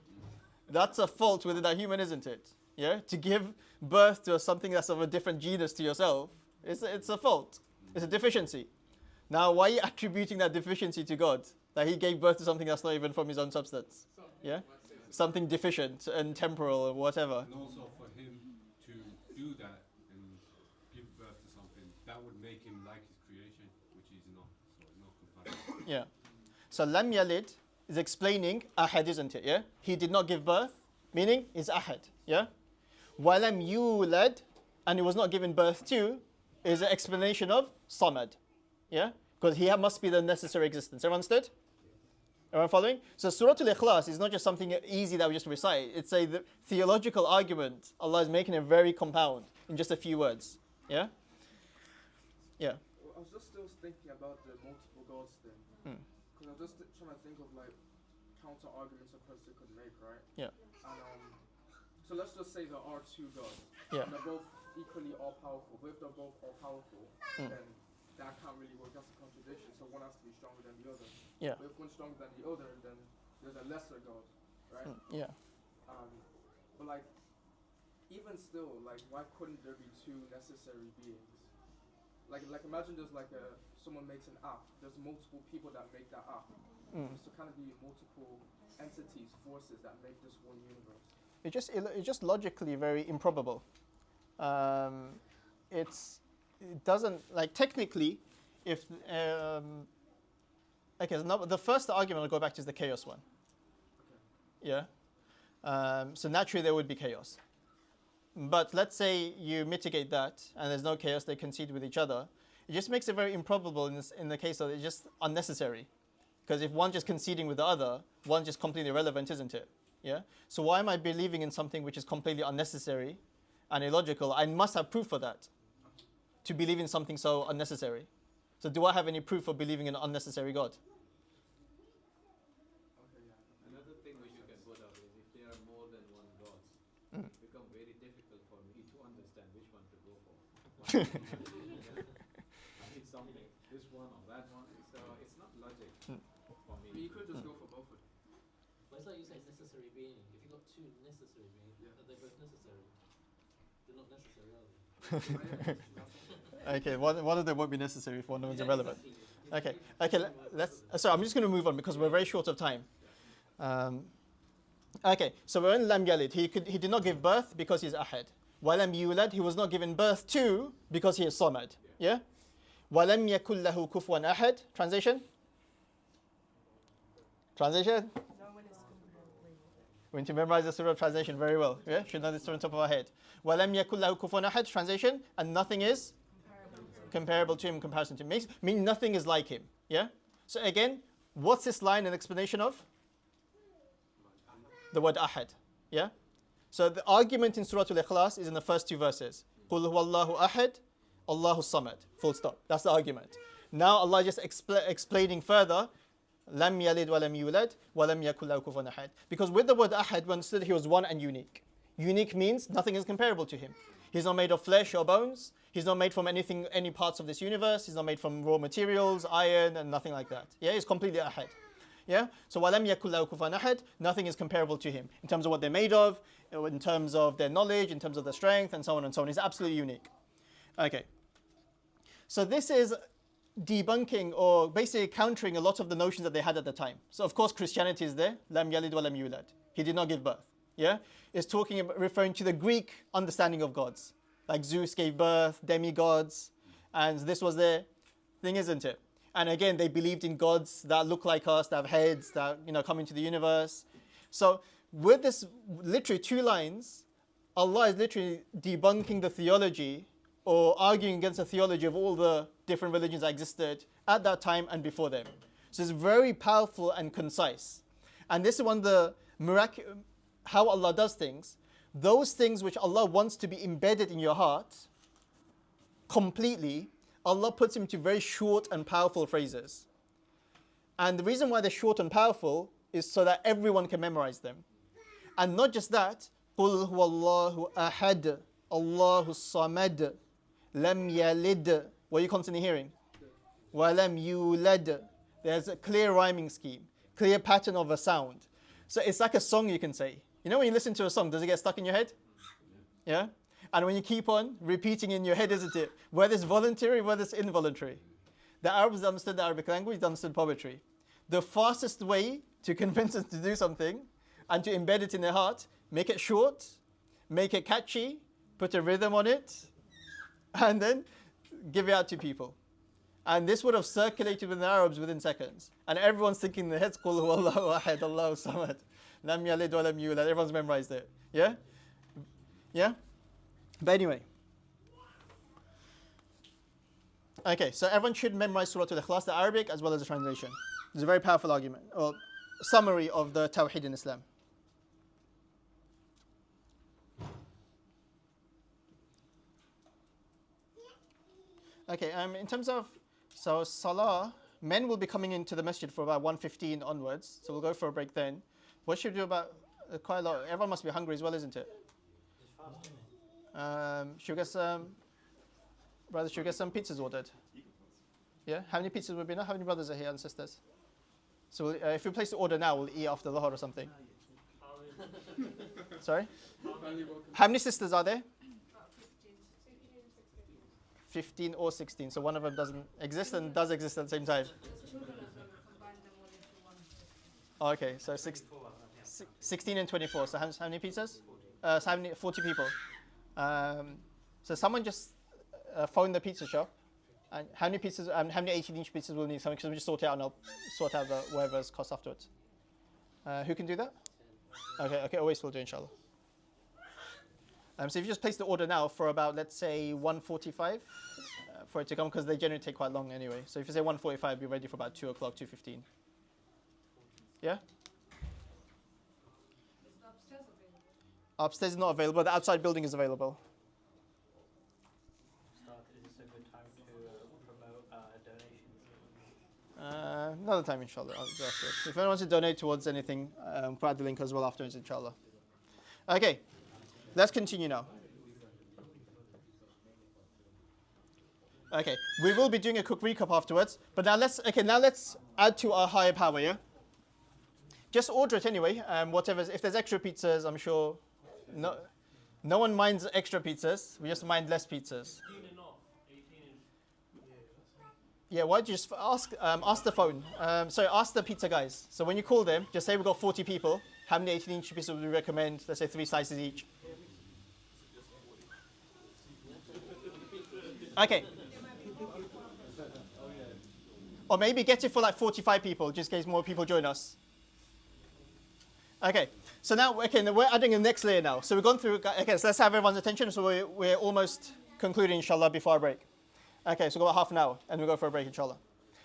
Speaker 1: That's a fault within that human, isn't it? Yeah, to give birth to something that's of a different genus to yourself, it's a fault. It's a deficiency. Now, why are you attributing that deficiency to God? That He gave birth to something that's not even from His own substance? Yeah, something deficient and temporal or whatever.
Speaker 12: And also for Him to do that and give birth to something, that would make Him like His creation, which He's not. So not compatible.
Speaker 1: Yeah. So lam yalid is explaining ahad, isn't it? Yeah. He did not give birth, meaning is ahad. Yeah. Walam yulad, and he was not given birth to, is an explanation of samad. Yeah, because he must be the necessary existence. Everyone understood? Everyone following? So Surah Al-Ikhlas is not just something easy that we just recite. It's a theological argument. Allah is making it very compound in just a few words. Yeah? Yeah.
Speaker 2: Well, I was just still thinking about the multiple gods thing. Because I was just trying to think of like counter arguments a person could make, right?
Speaker 1: Yeah.
Speaker 2: And so let's just say there are two gods.
Speaker 1: Yeah.
Speaker 2: And they're both equally all powerful. But if they're both all powerful, then that can't really work. That's a contradiction. So one has to be stronger than the other.
Speaker 1: Yeah.
Speaker 2: But if one's stronger than the other, then there's a lesser god, right?
Speaker 1: Yeah.
Speaker 2: But like, even still, like, why couldn't there be two necessary beings? Like imagine there's like someone makes an app. There's multiple people that make that app. So kind of be multiple entities, forces that make this one universe.
Speaker 1: It's just logically very improbable. It doesn't, like, technically, if okay, so the first argument I'll go back to is the chaos one.
Speaker 2: Okay.
Speaker 1: Yeah. So naturally there would be chaos. But let's say you mitigate that and there's no chaos, they concede with each other. It just makes it very improbable in the case of it's just unnecessary. Because if one just conceding with the other, one's just completely irrelevant, isn't it? Yeah. So why am I believing in something which is completely unnecessary and illogical? I must have proof for that to believe in something so unnecessary. So do I have any proof for believing in an unnecessary God?
Speaker 13: Another thing which you can put up is if there are more than one gods, it becomes very difficult for me to understand which one to go for. I need something, this one or that one, so it's not logic for me.
Speaker 2: But you could just go for both of them.
Speaker 6: But it's like you say necessary being. If you've got two necessary beings, are they both necessary? They're not necessary, are they?
Speaker 1: Okay, one of them won't be necessary if one of them is irrelevant. Okay, let's. Sorry, I'm just going to move on because we're very short of time. Okay, so we're in Lam Yalid. He did not give birth because he's Ahad. Walam Yulad, he was not given birth to because he is Samad. Yeah? Walam yakul lahu kufuwan ahad. Translation? Translation? We need to memorize the surah translation very well. Yeah? Should know this on top of our head. Walam yakul lahu kufuwan ahad. Translation? And nothing is comparable to him in comparison to him. Meaning nothing is like him. Yeah? So again, what's this line an explanation of? The word ahad. Yeah? So the argument in Surah Al-Ikhlas is in the first two verses. قُلْ هُوَ اللَّهُ أَحَدٌ اللَّهُ الصَّمَدُ. Full stop. That's the argument. Now Allah just explaining further. لَمْ يَلِدْ وَلَمْ يُولَدْ وَلَمْ يَكُنْ لَهُ كُفُوًا أَحَدٌ. Because with the word ahad, we understood he was one and unique. Unique means nothing is comparable to him. He's not made of flesh or bones. He's not made from anything, any parts of this universe. He's not made from raw materials, iron, and nothing like that. Yeah, he's completely ahad. Yeah? So وَلَمْ يَكُنْ لَهُ كُفُوًا أَحَدٌ, nothing is comparable to him in terms of what they're made of, in terms of their knowledge, in terms of their strength, and so on and so on. He's absolutely unique. Okay. So this is debunking or basically countering a lot of the notions that they had at the time. So of course Christianity is there. لَمْ يَلِدْ وَلَمْ يُولَدْ. He did not give birth. Yeah? It's talking about, referring to the Greek understanding of gods. Like Zeus gave birth, demigods, and this was their thing, isn't it? And again, they believed in gods that look like us, that have heads, that come into the universe. So with this literally two lines, Allah is literally debunking the theology or arguing against the theology of all the different religions that existed at that time and before them. So it's very powerful and concise. And this is one of the how Allah does things. Those things which Allah wants to be embedded in your heart completely, Allah puts them into very short and powerful phrases. And the reason why they're short and powerful is so that everyone can memorize them. And not just that, قُلْ هُوَ اللَّهُ أَحَدٌ اللَّهُ الصَّمَدُ لَمْ يَلِدْ. What are you constantly hearing? وَلَمْ يُولَدْ. There's a clear rhyming scheme, clear pattern of a sound. So it's like a song you can say. You know when you listen to a song, does it get stuck in your head? Yeah? And when you keep on repeating in your head, isn't it? Whether it's voluntary, whether it's involuntary. The Arabs understood the Arabic language, they understood poetry. The fastest way to convince us to do something and to embed it in their heart, make it short, make it catchy, put a rhythm on it, and then give it out to people. And this would have circulated with the Arabs within seconds. And everyone's thinking in their heads, قُلْ هُوَ اللَّهُ أَحَدٌ اللَّهُ الصَّمَدُ. Lam yalid wa lam yulad. Everyone's memorized it. Yeah? Yeah? But anyway. Okay, so everyone should memorize Surah Al-Ikhlas, the Arabic as well as the translation. It's a very powerful argument, or summary of the Tawheed in Islam. Okay, in terms of, so Salah, men will be coming into the masjid for about 1:15 onwards, so we'll go for a break then. What should we do about, quite a lot, everyone must be hungry as well, isn't it? Should we get some, brothers, should we get some pizzas ordered? Yeah, how many pizzas would be enough? How many brothers are here and sisters? So if we place the order now, we'll eat after Dhuhr or something. Sorry? How many sisters are there? 15 or 16, so one of them doesn't exist and does exist at the same time. Oh, okay, so 16 and 24, so how many pizzas? So 40 people. So someone just phone the pizza shop. And how many pizzas, how many 18-inch pizzas will need? Because we just sort it out and I'll sort out the whatever's cost afterwards. Who can do that? Okay, always will do, inshallah. So if you just place the order now for about, let's say, 1:45 for it to come, because they generally take quite long anyway. So if you say 1:45, be ready for about 2 o'clock, 2:15. Yeah?
Speaker 7: Is the upstairs available?
Speaker 1: Upstairs is not available. The outside building is available.
Speaker 3: Is this a good time to promote donations?
Speaker 1: Another time, inshallah. I'll do afterwards. If anyone wants to donate towards anything, put out the link as well afterwards, inshallah. Okay. Let's continue now. Okay, we will be doing a quick recap afterwards, but now let's add to our higher power, yeah? Just order it anyway, whatever. If there's extra pizzas, I'm sure no one minds extra pizzas. We just mind less pizzas. Yeah, why don't you just ask the phone? Ask the pizza guys. So when you call them, just say we've got 40 people. How many 18-inch pizzas would we recommend? Let's say 3 slices each. Okay. Or maybe get it for like 45 people, just in case more people join us. Okay. So now, we're adding the next layer now. So we've gone through. Okay, so let's have everyone's attention. So we're almost concluding, inshallah, before our break. Okay, so we've got half an hour, and we'll go for a break, inshallah.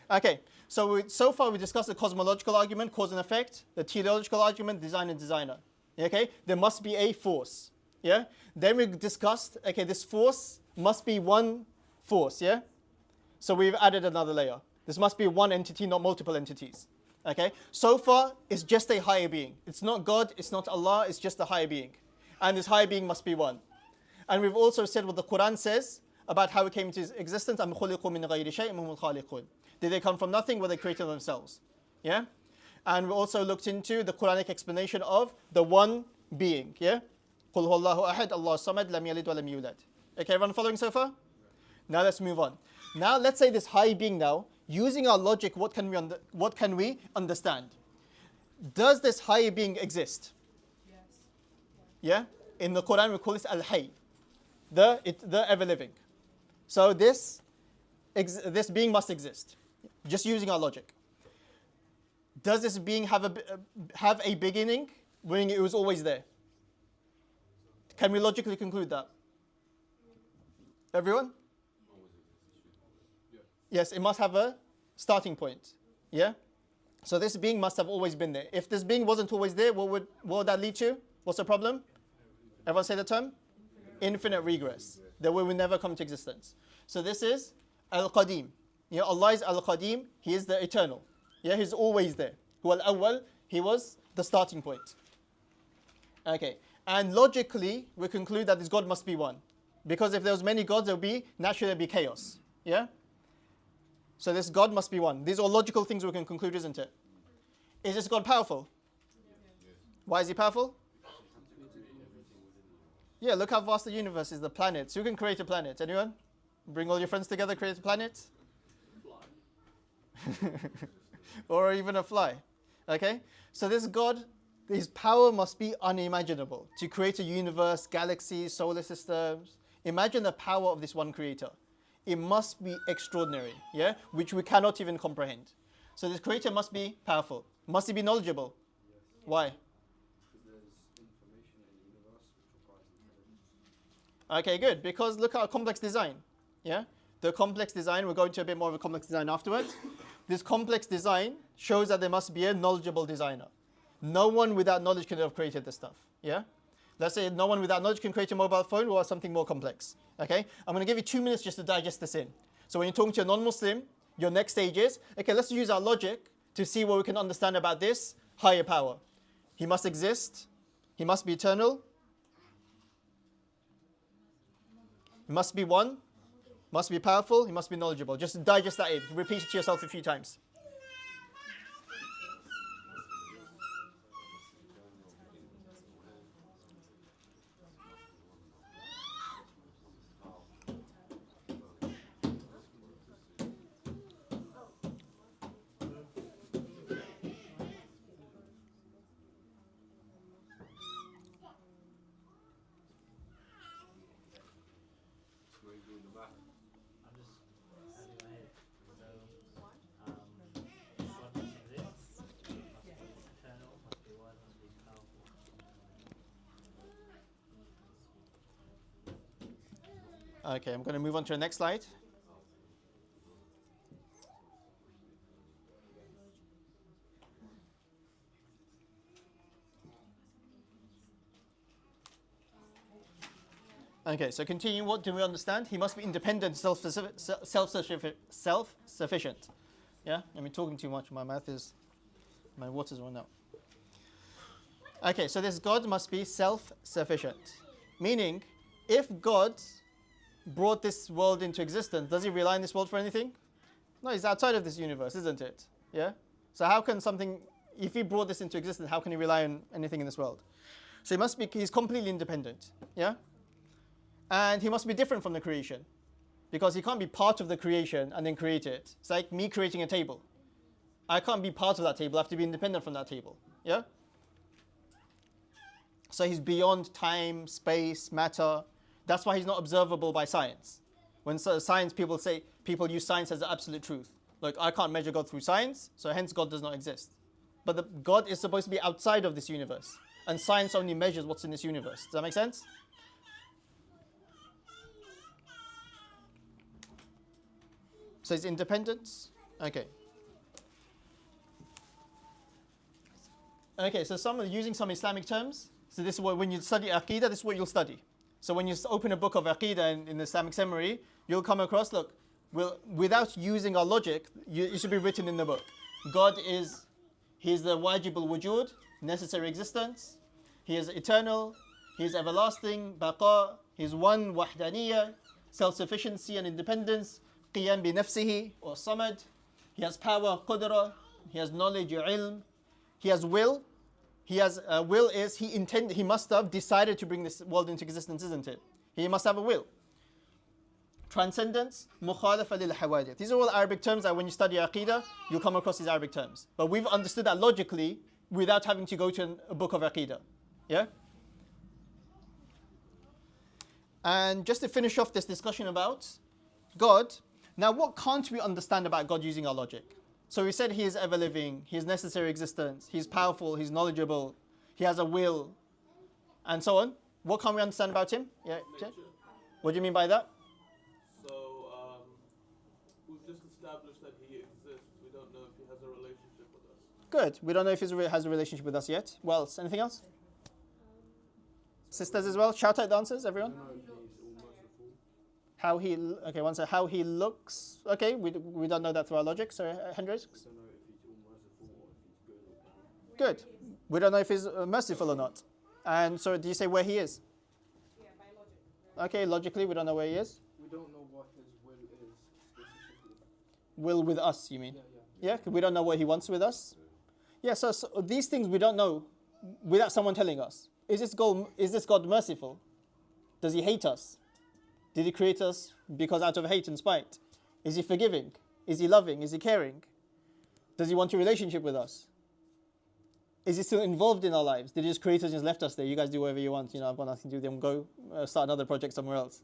Speaker 1: Okay. So far we discussed the cosmological argument, cause and effect, the teleological argument, design and designer. Okay, there must be a force. Yeah. Then we discussed. Okay, this force must be one force. Yeah. So we've added another layer. This must be one entity, not multiple entities. Okay. So far, it's just a higher being. It's not God. It's not Allah. It's just a higher being, and this higher being must be one. And we've also said what the Quran says about how it came into existence. أَمْ خُلِقُوا مِنْ غَيْرِ شَيْءٍ وَهُمُ الْخَالِقُونَ. Did they come from nothing? Were they created themselves? Yeah? And we also looked into the Quranic explanation of the one being. Yeah? قُلْ هُوَ اللَّهُ أَحَدٌ اللَّهُ الصَّمَدُ لَمْ يَلِدْ وَلَمْ يُولَدْ. Okay, everyone following so far? Now let's move on. Now let's say this high being now, using our logic, what can we understand? Does this higher being exist?
Speaker 7: Yes.
Speaker 1: Yeah? In the Quran we call this Al-Hayy, the ever-living. So this being must exist, just using our logic. Does this being have a beginning when it was always there? Can we logically conclude that? Everyone? Yes, it must have a starting point. Yeah? So this being must have always been there. If this being wasn't always there, what would that lead to? What's the problem? Everyone say the term? Infinite regress. That we will never come to existence. So this is Al-Qadim. Yeah, Allah is Al-Qadim. He is the eternal. Yeah, He's always there. Huwa Al-Awwal. He was the starting point. Okay. And logically, we conclude that this God must be one. Because if there was many gods, naturally there'd be chaos. Yeah? So this God must be one. These are logical things we can conclude, isn't it? Is this God powerful? Why is He powerful? Yeah, look how vast the universe is, the planets. Who can create a planet? Anyone? Bring all your friends together, create a planet? Or even a fly. Okay? So this God, His power must be unimaginable. To create a universe, galaxies, solar systems. Imagine the power of this one creator. It must be extraordinary, yeah? Which we cannot even comprehend. So this creator must be powerful. Must he be knowledgeable? Why? Okay, good. Because look at our complex design. Yeah? The complex design, we'll go into a bit more of a complex design afterwards. This complex design shows that there must be a knowledgeable designer. No one without knowledge can have created this stuff. Yeah? Let's say no one without knowledge can create a mobile phone or something more complex. Okay? I'm going to give you 2 minutes just to digest this in. So when you're talking to a non-Muslim, your next stage is, okay, let's use our logic to see what we can understand about this higher power. He must exist. He must be eternal. He must be one. Must be powerful. He must be knowledgeable. Just digest that in. Repeat it to yourself a few times. Okay, I'm going to move on to the next slide. Okay, so continuing, what do we understand? He must be independent, self-sufficient. Yeah, I'm talking too much. My water's run out. Okay, so this God must be self-sufficient. Meaning, if God brought this world into existence, does he rely on this world for anything? No, he's outside of this universe, isn't it? Yeah? So how can something, if he brought this into existence, how can he rely on anything in this world? So he's completely independent. Yeah? And he must be different from the creation. Because he can't be part of the creation and then create it. It's like me creating a table. I can't be part of that table, I have to be independent from that table. Yeah? So he's beyond time, space, matter. That's why he's not observable by science. When science people use science as the absolute truth. Like, I can't measure God through science, so hence God does not exist. But God is supposed to be outside of this universe. And science only measures what's in this universe. Does that make sense? So it's independence. Okay. Okay, so using some Islamic terms. So this is what, when you study Aqidah, this is what you'll study. So when you open a book of Aqidah in the Islamic summary, you'll come across, look, without using our logic, it should be written in the book. God He is the wajib al-wujud, necessary existence. He is eternal. He is everlasting, baqa. He is one, wahdaniyya, self-sufficiency and independence. Qiyam bi nafsihi, or samad. He has power, qudra. He has knowledge, ilm. He has will. He must have decided to bring this world into existence, isn't it? He must have a will. Transcendence, mukhalafa lil hawadith. These are all Arabic terms that when you study Aqidah, you'll come across these Arabic terms. But we've understood that logically without having to go to a book of Aqidah. Yeah? And just to finish off this discussion about God, now what can't we understand about God using our logic? So we said he is ever living, he is necessary existence, he's powerful, he's knowledgeable, he has a will, and so on. What can't we understand about him? Yeah. What do you mean by that?
Speaker 4: So we've just established that he exists. We don't know if he has a relationship with us.
Speaker 1: Good. We don't know if he has a relationship with us yet. What else? Anything else? Sisters as well. Shout out the answers, everyone. How he looks. Okay, we don't know that through our logic. Sorry, Hendrix. Good. We don't know if he's merciful or not. And so, do you say where he is?
Speaker 7: Yeah, by logic.
Speaker 1: Okay, logically, we don't know where he is.
Speaker 2: We don't know what his will is specifically.
Speaker 1: Will with us, you mean?
Speaker 2: Yeah.
Speaker 1: Yeah, we don't know what he wants with us. Yeah, so these things we don't know without someone telling us. Is this God merciful? Does he hate us? Did he create us because out of hate and spite? Is he forgiving? Is he loving? Is he caring? Does he want a relationship with us? Is he still involved in our lives? Did he just create us and just left us there? You guys do whatever you want. I've got nothing to do with them. Go start another project somewhere else.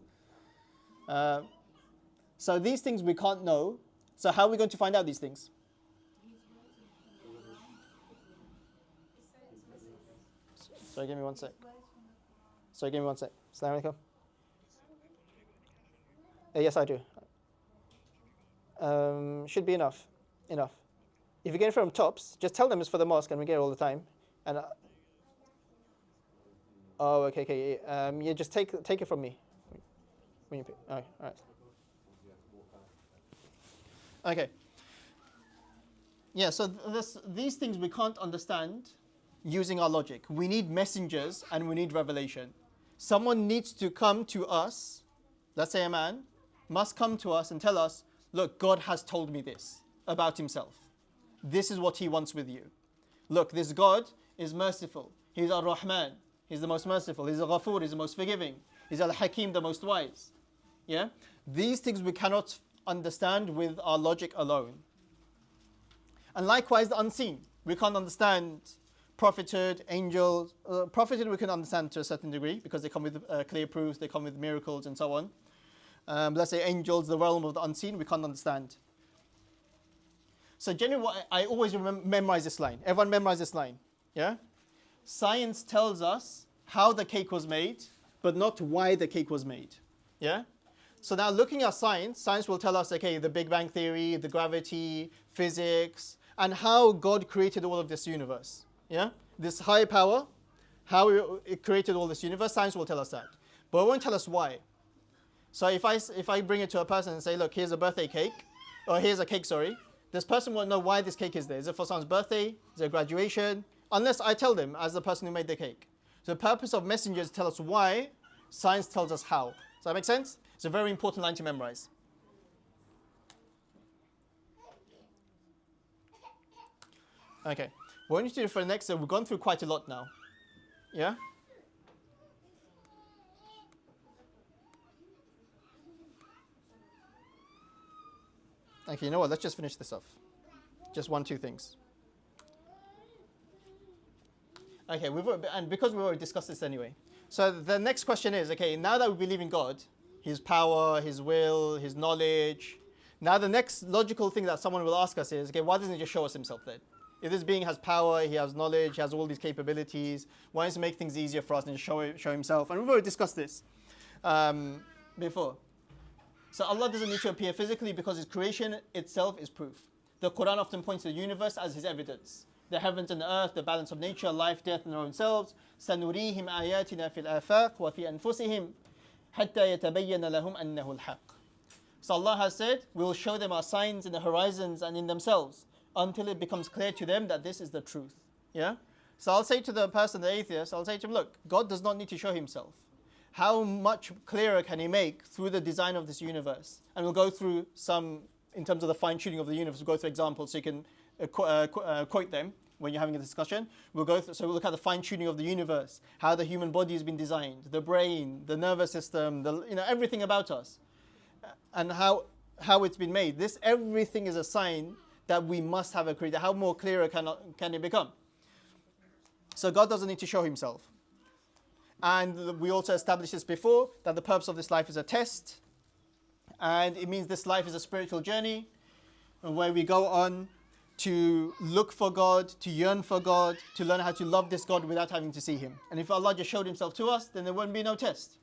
Speaker 1: So these things we can't know. So how are we going to find out these things? Sorry, give me one sec. Assalamu alaikum. Yes, I do. Should be enough. Enough. If you get it from Tops, just tell them it's for the mosque, and we get it all the time. And oh, okay. Yeah, just take it from me. When you pick. All right. Okay. Yeah. So these things we can't understand using our logic. We need messengers and we need revelation. Someone needs to come to us. Let's say a man must come to us and tell us, look, God has told me this about himself. This is what he wants with you. Look, this God is merciful. He's Ar-Rahman. He's the most merciful. He's Al-Ghafur. He's the most forgiving. He's Al-Hakim, the most wise. Yeah? These things we cannot understand with our logic alone. And likewise, the unseen. We can't understand prophethood, angels. Prophethood we can understand to a certain degree because they come with clear proofs, they come with miracles and so on. Let's say angels, the realm of the unseen, we can't understand. So generally, I always memorize this line. Everyone memorize this line. Yeah? Science tells us how the cake was made, but not why the cake was made. Yeah? So now looking at science will tell us, okay, the Big Bang Theory, the gravity, physics, and how God created all of this universe. Yeah? This high power, how it created all this universe, science will tell us that. But it won't tell us why. So if I bring it to a person and say, look, here's a birthday cake, or here's a cake, sorry, this person won't know why this cake is there. Is it for someone's birthday? Is it graduation? Unless I tell them as the person who made the cake. So the purpose of messengers is to tell us why, science tells us how. Does that make sense? It's a very important line to memorize. Okay. What we need to do for the next, we've gone through quite a lot now. Yeah? Okay, you know what? Let's just finish this off. Just 1, 2 things. Okay, and because we've already discussed this anyway. So the next question is, okay, now that we believe in God, His power, His will, His knowledge, now the next logical thing that someone will ask us is, okay, why doesn't He just show us Himself then? If this being has power, He has knowledge, He has all these capabilities, why doesn't He make things easier for us and show Himself? And we've already discussed this before. So Allah doesn't need to appear physically because His creation itself is proof. The Quran often points to the universe as His evidence. The heavens and the earth, the balance of nature, life, death, and their own selves. سَنُرِيهِمْ آيَاتِنَا فِي الْآفَاقِ وَفِي أَنفُسِهِمْ حَتَّى يَتَبَيَّنَ لَهُمْ أَنَّهُ الْحَقِّ. So Allah has said, we will show them our signs in the horizons and in themselves until it becomes clear to them that this is the truth. Yeah? So I'll say to the person, the atheist, I'll say to him, look, God does not need to show Himself. How much clearer can He make through the design of this universe? And we'll go through some, in terms of the fine-tuning of the universe, we'll go through examples so you can quote them when you're having a discussion. We'll look at the fine-tuning of the universe, how the human body has been designed, the brain, the nervous system, everything about us, and how it's been made. This everything is a sign that we must have a creator. How more clearer can it become? So God doesn't need to show Himself. And we also established this before, that the purpose of this life is a test. And it means this life is a spiritual journey where we go on to look for God, to yearn for God, to learn how to love this God without having to see Him. And if Allah just showed Himself to us, then there wouldn't be no test.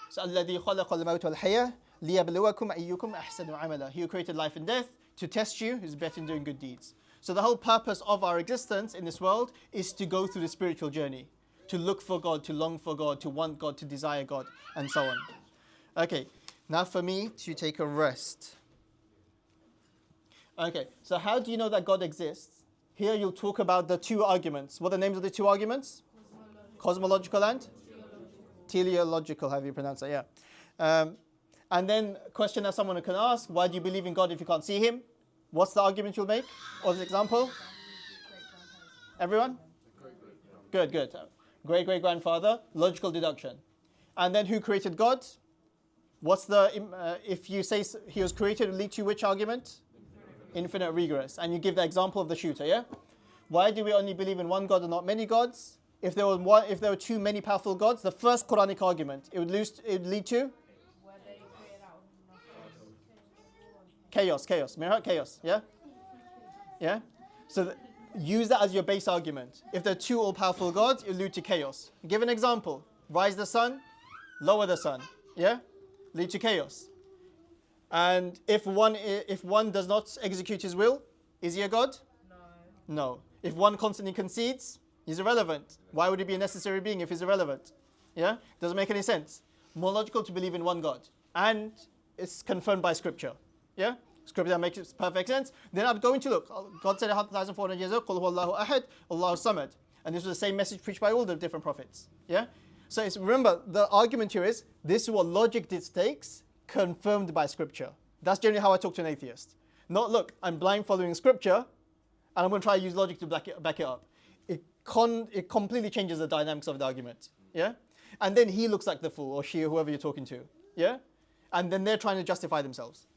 Speaker 1: So الَّذِي خَلَقَ الْمَوْتَ وَالْحَيَاةَ لِيَبْلُوَكُمْ أَيُّكُمْ أَحْسَنُ عَمَلًا. He who created life and death to test you is better in doing good deeds. So the whole purpose of our existence in this world is to go through the spiritual journey, to look for God, to long for God, to want God, to desire God, and so on. Okay, now for me to take a rest. Okay, so how do you know that God exists? Here you'll talk about the 2 arguments. What are the names of the 2 arguments? Cosmological and? Teleological, how do you pronounce that? Yeah. And then question that someone can ask, why do you believe in God if you can't see Him? What's the argument you'll make? Or the example? Everyone? Good. Great-great-grandfather, logical deduction. And then who created God? What's the, if you say He was created, will lead to which argument? Infinite regress. And you give the example of the shooter, yeah? Why do we only believe in one God and not many gods? If there were too many powerful gods, the first Quranic argument, it would lead to? Chaos. Chaos, yeah? Yeah? So use that as your base argument. If there are 2 all-powerful gods, it will lead to chaos. Give an example. Rise the sun, lower the sun, yeah? lead to chaos. And if one does not execute his will, is he a god? No. If one constantly concedes, he's irrelevant. Why would he be a necessary being if he's irrelevant? Yeah? Doesn't make any sense. More logical to believe in one God. And it's confirmed by scripture. Yeah? Scripture that makes perfect sense. Then I'm going to look. God said 1,400 years ago, Qul huwallahu ahad, Allahu samad. And this was the same message preached by all the different prophets. Yeah? So remember, the argument here is, this is what logic dictates, confirmed by scripture. That's generally how I talk to an atheist. Not, look, I'm blind following scripture, and I'm going to try to use logic to back it up. It completely changes the dynamics of the argument. Yeah? And then he looks like the fool, or she, or whoever you're talking to. Yeah? And then they're trying to justify themselves.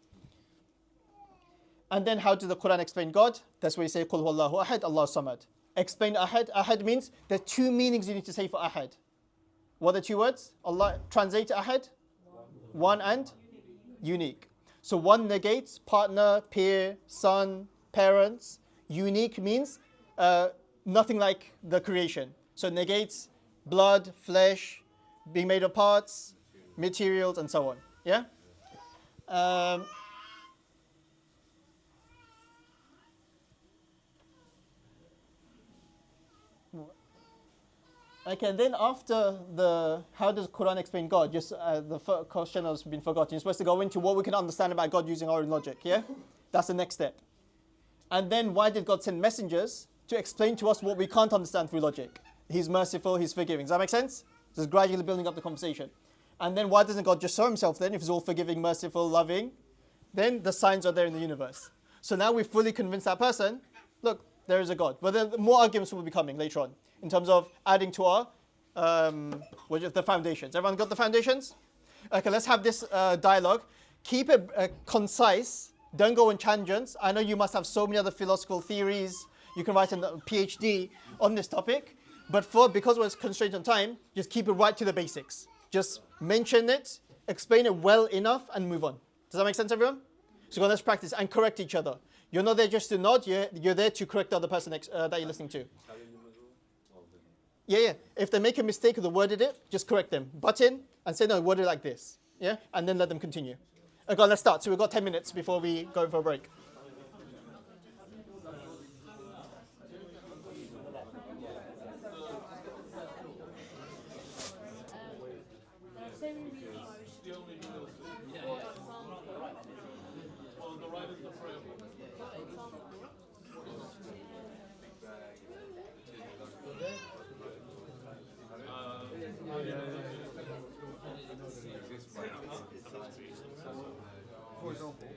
Speaker 1: And then how does the Quran explain God? That's where you say, Qul huwallahu ahad, Allahu samad. Explain ahad. Ahad means there are two meanings you need to say for ahad. What are the two words? Allah translate ahad. One and unique. So one negates partner, peer, son, parents. Unique means nothing like the creation. So it negates blood, flesh, being made of parts, materials, and so on. Yeah? Okay, and then after how does Quran explain God? Just the first question has been forgotten. You're supposed to go into what we can understand about God using our own logic, yeah? That's the next step. And then why did God send messengers? To explain to us what we can't understand through logic. He's merciful, He's forgiving. Does that make sense? Just gradually building up the conversation. And then why doesn't God just show Himself then, if He's all forgiving, merciful, loving? Then the signs are there in the universe. So now we've fully convinced that person, look, there is a God. But then more arguments will be coming later on, in terms of adding to our, the foundations. Everyone got the foundations? Okay, let's have this dialogue. Keep it concise. Don't go on tangents. I know you must have so many other philosophical theories. You can write a PhD on this topic. But because we're constrained on time, just keep it right to the basics. Just mention it, explain it well enough, and move on. Does that make sense, everyone? So let's practice and correct each other. You're not there just to nod, you're there to correct the other person that you're listening to. Yeah. If they make a mistake or they worded it, just correct them. Butt in and say, no, word it like this. Yeah? And then let them continue. Okay, let's start. So we've got 10 minutes before we go for a break.
Speaker 9: For example,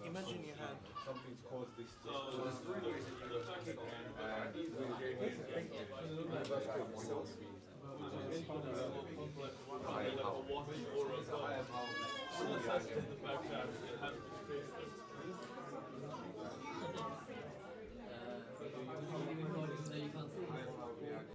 Speaker 1: imagine you had
Speaker 9: something to cause this.